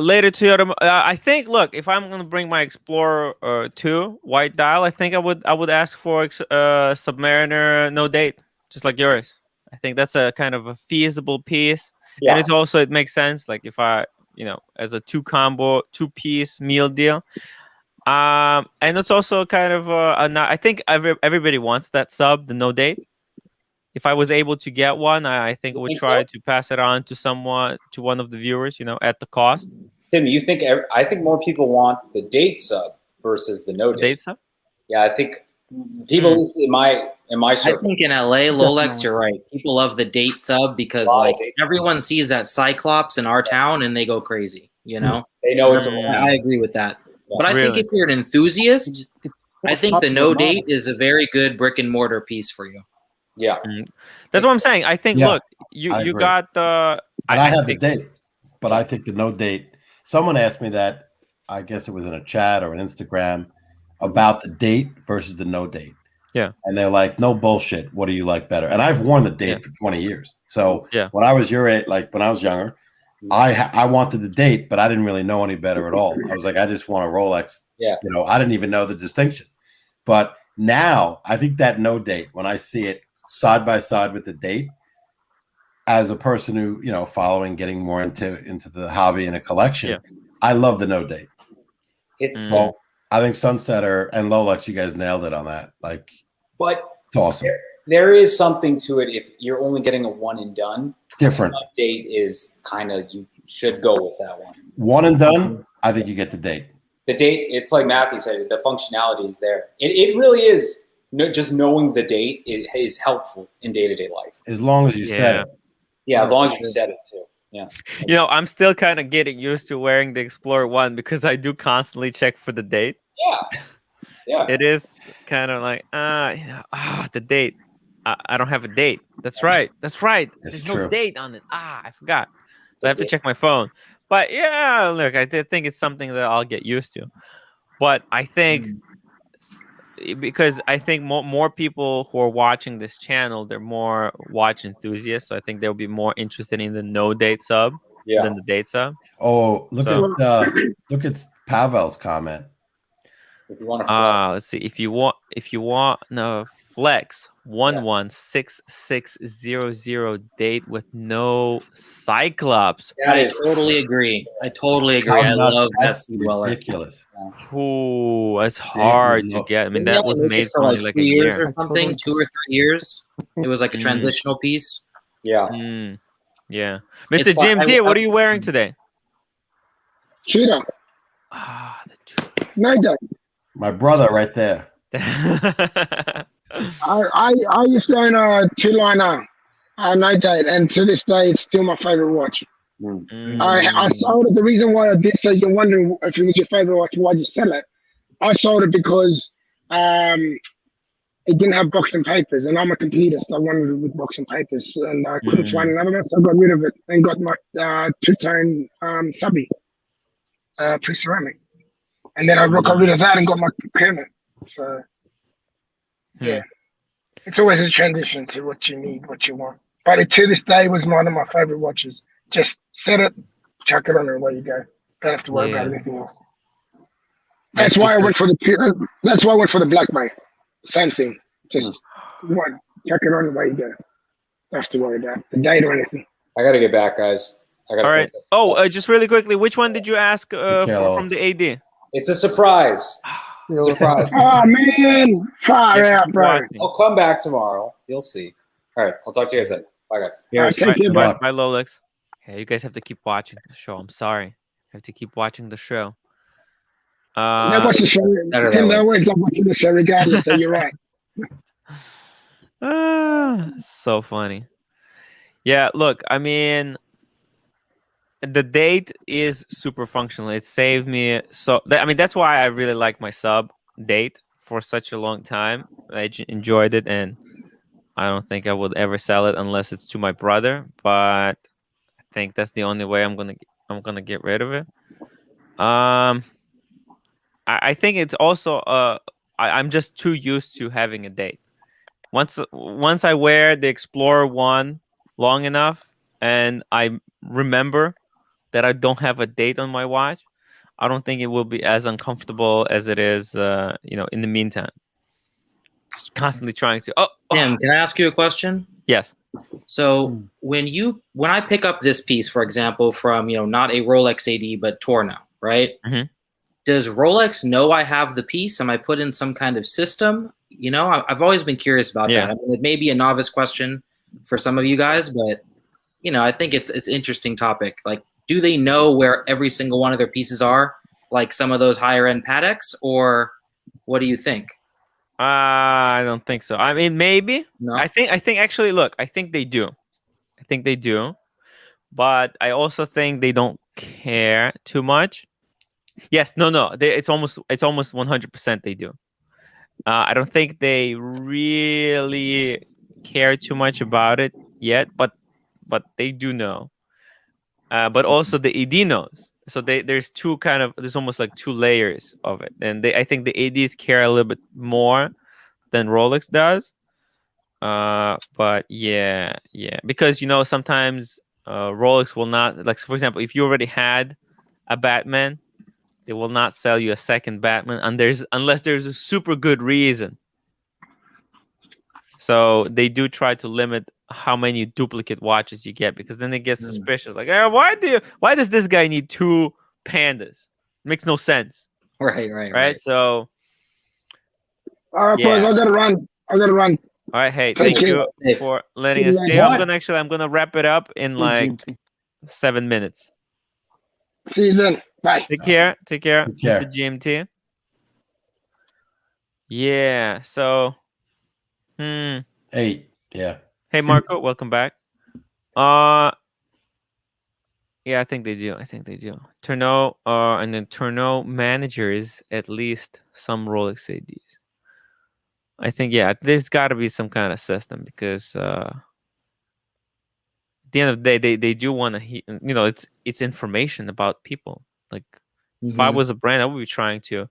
Later to I think. Look, if I'm gonna bring my Explorer 2 white dial, I think I would ask for Submariner no date, just like yours. I think that's a kind of a feasible piece, and it makes sense. Like if I, as a two piece meal deal. And it's also kind of I think everybody wants that sub, the no date. If I was able to get one, I think I would try to pass it on to one of the viewers, at the cost. Tim, you think? I think more people want the date sub versus the no date sub. Yeah, I think people in my circle. I think in LA, Rolex, you're right. People love the date sub because everyone sees that Cyclops in our town and they go crazy. They know it's. I agree with that. But I think if you're an enthusiast, I think the no date is a very good brick and mortar piece for you. Yeah, that's what I'm saying. I think. Look, you got the. I have the date, but I think the no date. Someone asked me that. I guess it was in a chat or an Instagram about the date versus the no date. Yeah, and they're like, no bullshit. What do you like better? And I've worn the date for 20 years. So when I was your age, like when I was younger, I wanted the date, but I didn't really know any better at all. I was like, I just want a Rolex. Yeah, I didn't even know the distinction. But now I think that no date, when I see it side by side with the date, as a person who following getting more into the hobby and a collection, I love the no date. So I think Sunsetter and Rolex, you guys nailed it on that. But it's awesome. There is something to it. If you're only getting a one and done, different. Date is kind of, you should go with that one. One and done. I think you get the date. The date, it's like Matthew said, the functionality is there. It really is. Just knowing the date is helpful in day-to-day life. As long as you said it. Yeah, as long as you said it too. Yeah. I'm still kind of getting used to wearing the Explorer 1 because I do constantly check for the date. Yeah. It is kind of like the date. I don't have a date. That's right. There's no date on it. I forgot. So I have to check my phone. But look, I think it's something that I'll get used to. But I think because I think more people who are watching this channel, they're more watch enthusiasts. So I think they'll be more interested in the no date sub than the date sub. Oh, look at Pavel's comment. If you want to let's see. If you want no flex 116600 date with no Cyclops. I totally agree. I love that Sea Dweller. Ridiculous. Ooh, that's hard to get. I mean, that was made for only like 2 years or something, Totally 2 or 3 years. It was like a transitional piece. Yeah. Yeah. Mr. Jim G, what are you wearing today? Cheetah. No doubt. My brother right there. I used to own a two-liner No date, and to this day, it's still my favorite watch. I sold it. The reason why I did so, you're wondering if it was your favorite watch, why'd you sell it? I sold it because it didn't have box and papers, and I'm a completist. I wanted it with box and papers, and I couldn't find another one, so I got rid of it and got my two-tone subby, pre-ceramic. And then I got rid of that and got my permit. So, yeah. It's always a transition to what you need, what you want. But to this day, was one of my favorite watches. Just set it, chuck it on, and away you go. Don't have to worry about anything else. That's why I went for the. That's why I went for the Black Bay. Same thing. Just one, chuck it on, and away you go. Don't have to worry about the date or anything. I got to get back, guys. All right. Oh, just really quickly, which one did you ask from the AD? It's a surprise. Surprise. Oh man, far out, bro. I'll come back tomorrow. You'll see. All right, I'll talk to you guys then. Bye, guys. Bye, Rolex. Yeah, you guys have to keep watching the show. I'm sorry. You have to keep watching the show. They watch the show. They always love watching the show, regardless. So you're right. So funny. Yeah, look, I mean, the date is super functional. It saved me that's why I really like my sub date for such a long time. I enjoyed it, and I don't think I would ever sell it unless it's to my brother. But I think that's the only way I'm gonna get rid of it. I think it's also I'm just too used to having a date. Once I wear the Explorer 1 long enough, and I remember that I don't have a date on my watch, I don't think it will be as uncomfortable as it is, in the meantime. Just constantly trying to. Tim, can I ask you a question? Yes. So when I pick up this piece, for example, from not a Rolex AD but Torno, right? Mm-hmm. Does Rolex know I have the piece? Am I put in some kind of system? I've always been curious about that. I mean, it may be a novice question for some of you guys, but I think it's an interesting topic. Like, do they know where every single one of their pieces are, like some of those higher end Pateks, or what do you think? I don't think so. I mean, maybe. No. I think actually, look, I think they do. But I also think they don't care too much. Yes, no. It's almost 100% they do. I don't think they really care too much about it yet, but they do know. But also the AD knows. So there's almost like two layers of it, and I think the ADs care a little bit more than Rolex does. But yeah, because sometimes Rolex will not, like, for example, if you already had a Batman, they will not sell you a second Batman, unless there's a super good reason. So they do try to limit how many duplicate watches you get, because then it gets suspicious. Like, why does this guy need two Pandas? Makes no sense. Right. So, all right, boys, I gotta run. All right, hey, thank you for letting us stay. I'm gonna wrap it up in like 7 minutes. See you then. Bye. Take care, Mr. GMT. Yeah. So. Hey, yeah. Hey, Marco, welcome back. Yeah, I think they do. Tourneau, and then Tourneau managers at least some Rolex ADs. I think, there's got to be some kind of system, because at the end of the day, they do want to, it's information about people. Like, if I was a brand, I would be trying to.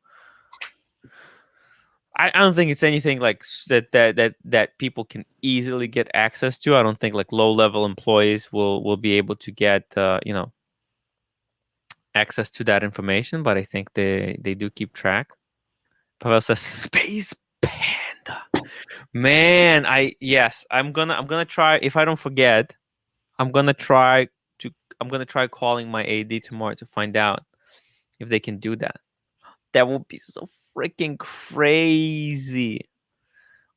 I don't think it's anything like that people can easily get access to. I don't think like low-level employees will be able to get access to that information, but I think they do keep track. Pavel says Space Panda. Man, I'm gonna try, if I don't forget, I'm gonna try calling my AD tomorrow to find out if they can do that. That would be so freaking crazy.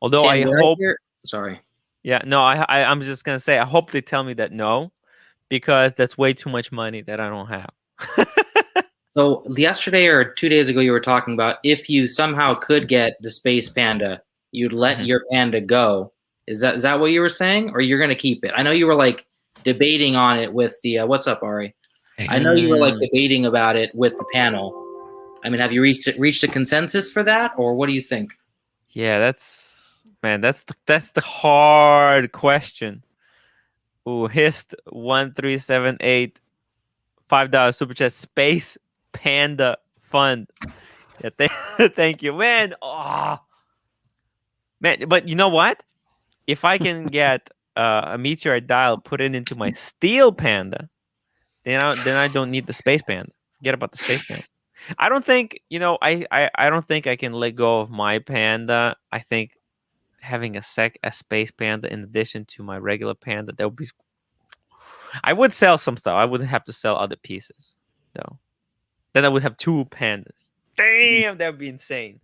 Although I hope. Sorry. Yeah, no, I'm just gonna say I hope they tell me that no, because that's way too much money that I don't have. So yesterday or 2 days ago, you were talking about if you somehow could get the Space Panda, you'd let your Panda go Is that what you were saying, or you're gonna keep it? I know you were like debating on it with the what's up, Ari? Hey. I know you were like debating about it with the panel. I mean, have you reached a consensus for that, or what do you think? Yeah, that's the hard question. Ooh, Hist 1378 $5 super chat Space Panda Fund. Yeah, thank you, man. Oh, man, but you know what? If I can get a meteorite dial put it into my Steel Panda, then I don't need the Space Panda. Forget about the Space Panda. I don't think I don't think I can let go of my Panda. I think having a Space Panda in addition to my regular Panda, that would be. I would sell some stuff. I would have to sell other pieces, though. Then I would have 2 pandas. Damn, that would be insane.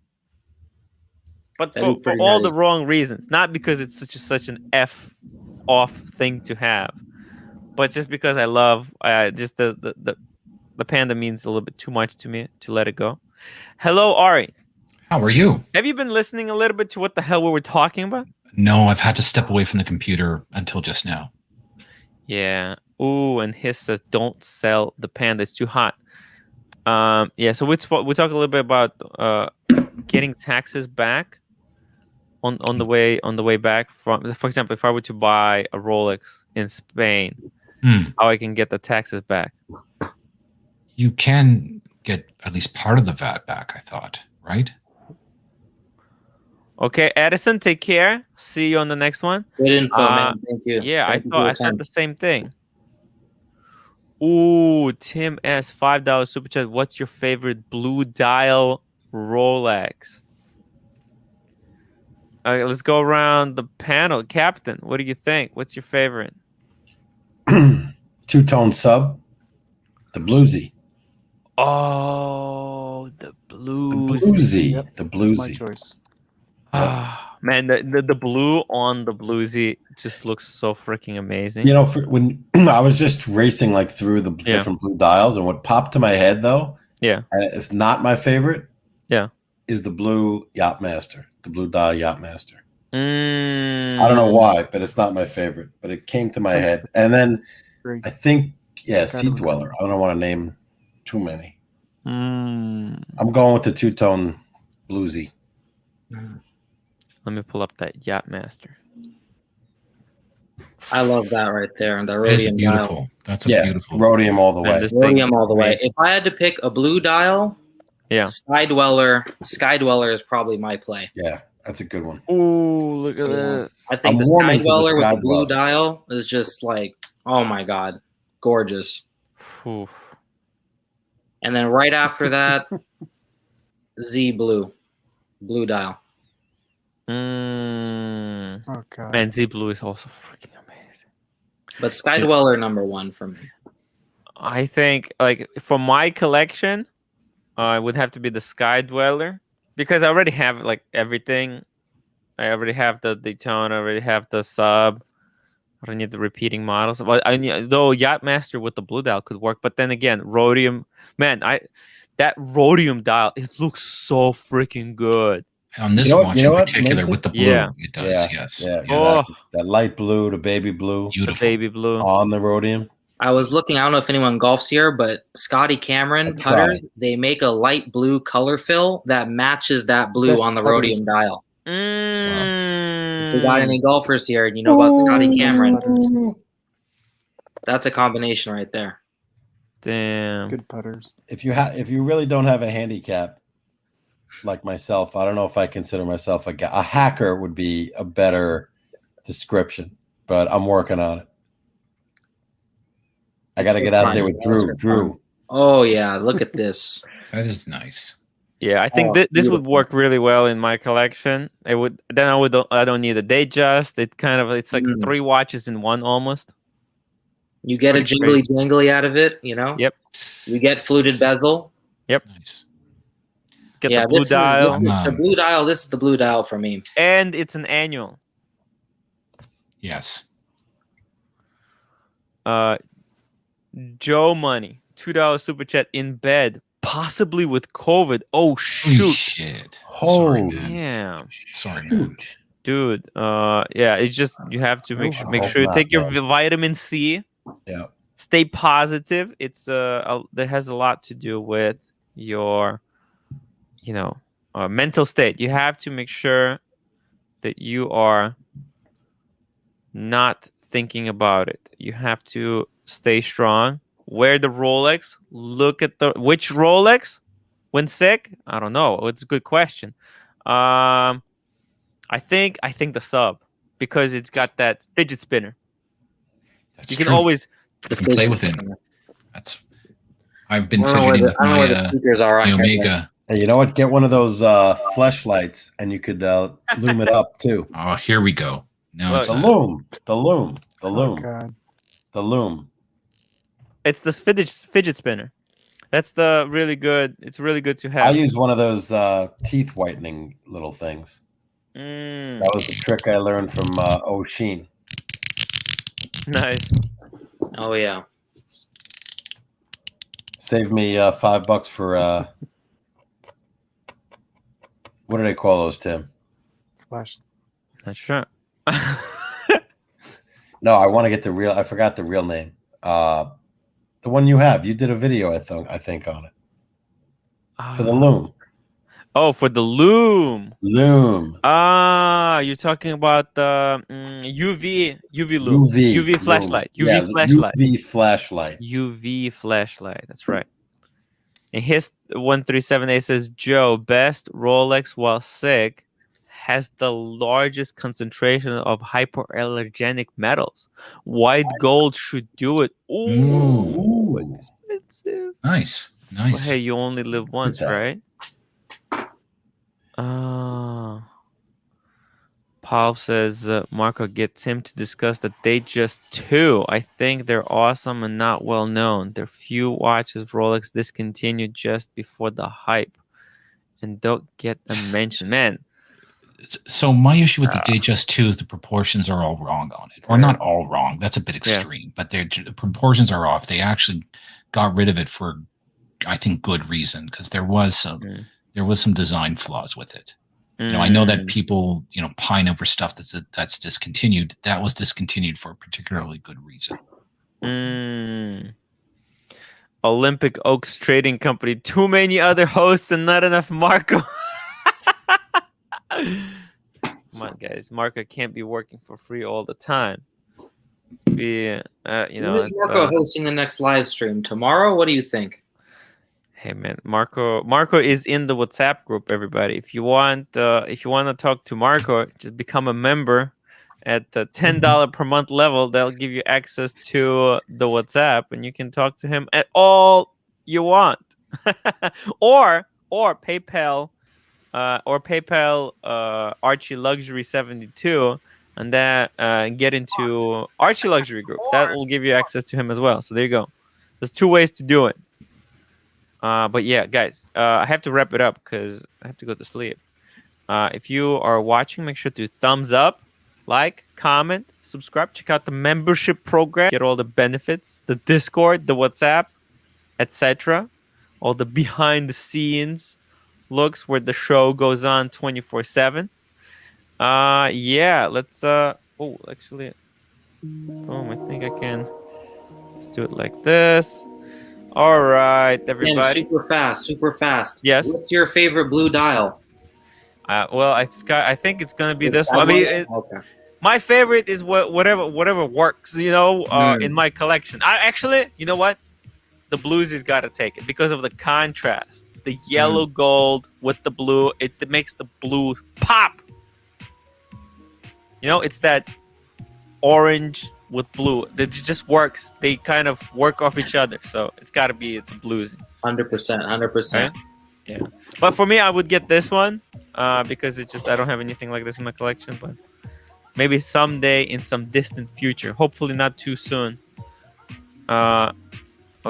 But for all the wrong reasons, not because it's such an off thing to have, but just because I love just the panda means a little bit too much to me to let it go. Hello, Ari. How are you? Have you been listening a little bit to what the hell we were talking about? No, I've had to step away from the computer until just now. Yeah. Ooh, and Hiss says, don't sell the panda. It's too hot. Yeah, so we talk a little bit about getting taxes back on the way back from. For example, if I were to buy a Rolex in Spain, how I can get the taxes back. You can get at least part of the VAT back, I thought, right? Okay, Edison, take care. See you on the next one. Good info, man. Thank you. Yeah, I thought the same thing. Ooh, Tim S. $5 super chat. What's your favorite blue dial Rolex? Okay, let's go around the panel. Captain, what do you think? What's your favorite? Two-tone sub, the bluesy. Oh, the bluesy. The bluesy. Yep, the bluesy. That's my choice. Ah, man, the blue on the bluesy just looks so freaking amazing. You know, when I was just racing like through the different blue dials, and what popped to my head though, it's not my favorite. Yeah, is the blue Yachtmaster, the blue dial Yachtmaster. I don't know why, but it's not my favorite. But it came to my head, and then I think Sea Dweller. I don't want to name too many. I'm going with the two-tone bluesy. Let me pull up that Yachtmaster. I love that right there, and the It's rhodium beautiful. dial. That's a beautiful rhodium all the way. Rhodium all the way. If I had to pick a blue dial, Sky Dweller is probably my play. Yeah, that's a good one. Ooh, look at this. I think the Sky Dweller with the blue dial is just like, oh my god, gorgeous. Oof. And then right after that, Z blue dial. Oh god. Man, Z blue is also freaking amazing. But Sky Dweller #1 for me. I think, like, for my collection, it would have to be the Sky Dweller because I already have like everything. I already have the Daytona. I already have the sub. I don't need the repeating models. But though Yachtmaster with the blue dial could work. But then again, rhodium. Man, that rhodium dial, it looks so freaking good. On this watch in particular with the blue, it does, yes. Yeah. That light blue, the baby blue. Beautiful. The baby blue. On the rhodium. I was looking, I don't know if anyone golfs here, but Scotty Cameron putters, they make a light blue color fill that matches that blue on the rhodium dial. Wow. If we got any golfers here and you know about Scotty Cameron, that's a combination right there. Damn. Good putters. If you really don't have a handicap like myself, I don't know if I consider myself a hacker would be a better description, but I'm working on it. I got to get out there with Drew. Oh yeah, look at this. That is nice. Yeah, I think this would work really well in my collection. It would. Then I don't need a Datejust. It's like 3 watches in one almost. You get a jingly jangly out of it, you know. Yep. You get fluted bezel. Yep. Nice. Get the blue dial. The blue dial. This is the blue dial for me. And it's an annual. Yes. Joe Money, $2 super chat in bed, possibly with COVID. Oh shoot! Holy shit! Holy damn! Sorry, man. dude. Yeah, it's just you have to make sure you take your vitamin C. Yeah. Stay positive. It's that has a lot to do with your, mental state. You have to make sure that you are not thinking about it. You have to stay strong. Wear the Rolex. Look at which Rolex when sick. I don't know. It's a good question. I think the Sub, because it's got that fidget spinner. That's you can true. always play with it. I've been fidgeting with my Omega. Hey, you know what? Get one of those flashlights, and you could loom it up too. Oh, here we go. Now it's the loom. Oh, God. The loom. It's the fidget spinner. That's the really good. It's really good to have. I use one of those teeth whitening little things. That was a trick I learned from O'Sheen. Nice. Oh yeah. Saved me $5 for what do they call those, Tim? Flash. Not sure. No, I want to get the real. I forgot the real name. The one you have. You did a video, I think, on it for the loom. Oh, for the loom. Loom. You're talking about the UV loom. UV flashlight. UV flashlight. UV flashlight. UV flashlight. That's right. And his 137A says, Joe, best Rolex while sick has the largest concentration of hypoallergenic metals. White gold should do it. Ooh, expensive. Nice. Well, hey, you only live once, right? Paul says, Marco gets him to discuss the Datejust 2. I think they're awesome and not well known. There are few watches Rolex discontinued just before the hype and don't get a mention. Man. So my issue with the Datejust 2 is the proportions are all wrong on it. Or not all wrong. That's a bit extreme. But the proportions are off. They actually got rid of it for, I think, good reason. Because there was some design flaws with it. I know that people, pine over stuff that's discontinued. That was discontinued for a particularly good reason. Olympic Oaks Trading Company. Too many other hosts and not enough Marco. Come on, guys. Marco can't be working for free all the time. When is Marco hosting the next live stream? Tomorrow? What do you think? Hey man, Marco is in the WhatsApp group. Everybody, if you want to talk to Marco, just become a member at the $10 per month level. They'll give you access to the WhatsApp, and you can talk to him at all you want, or PayPal, Archie Luxury 72, and that get into Archie Luxury group. That will give you access to him as well. So there you go. There's 2 ways to do it. But yeah, guys, I have to wrap it up because I have to go to sleep. If you are watching, make sure to thumbs up, like, comment, subscribe. Check out the membership program. Get all the benefits, the Discord, the WhatsApp, etc. All the behind the scenes looks where the show goes on 24/7. Yeah, let's actually, boom, I think I can. Let's do it like this. All right, everybody. And super fast. Yes. What's your favorite blue dial? Well, I think it's gonna be this one. I mean, my favorite is whatever works. In my collection. You know what? The bluesy's got to take it because of the contrast. The yellow gold with the blue, it makes the blue pop. It's that orange with blue that just works. They kind of work off each other, so it's got to be the blues. 100%. Right? Yeah, but for me, I would get this one because it's just I don't have anything like this in my collection. But maybe someday in some distant future, hopefully not too soon. Oh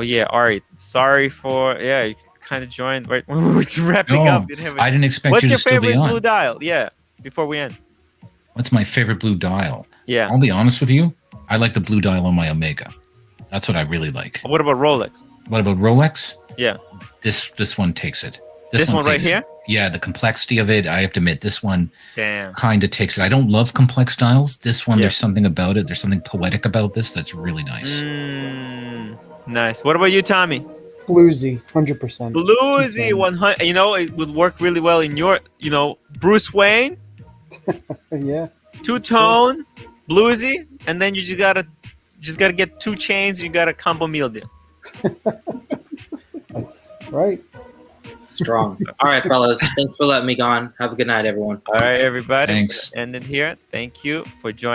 yeah, Ari, sorry for you kind of joined right when we were wrapping up. I didn't expect What's you to your still be favorite on. blue dial? Yeah, before we end. What's my favorite blue dial? Yeah, I'll be honest with you. I like the blue dial on my Omega. That's what I really like. What about Rolex? What about Rolex? Yeah. This one takes it. This one right takes here? It. the complexity of it. I have to admit, this one Damn. kind of takes it. I don't love complex styles. This one, there's something about it. There's something poetic about this that's really nice. Nice. What about you, Tommy? Bluesy, 100%. Bluesy, 100. You know, it would work really well in your, Bruce Wayne. Yeah. Two-tone, bluesy, and then you just gotta get 2 chains. You got a combo meal deal. That's right. Strong. All right, fellas. Thanks for letting me go on. Have a good night, everyone. All right, everybody. Thanks. End it here. Thank you for joining.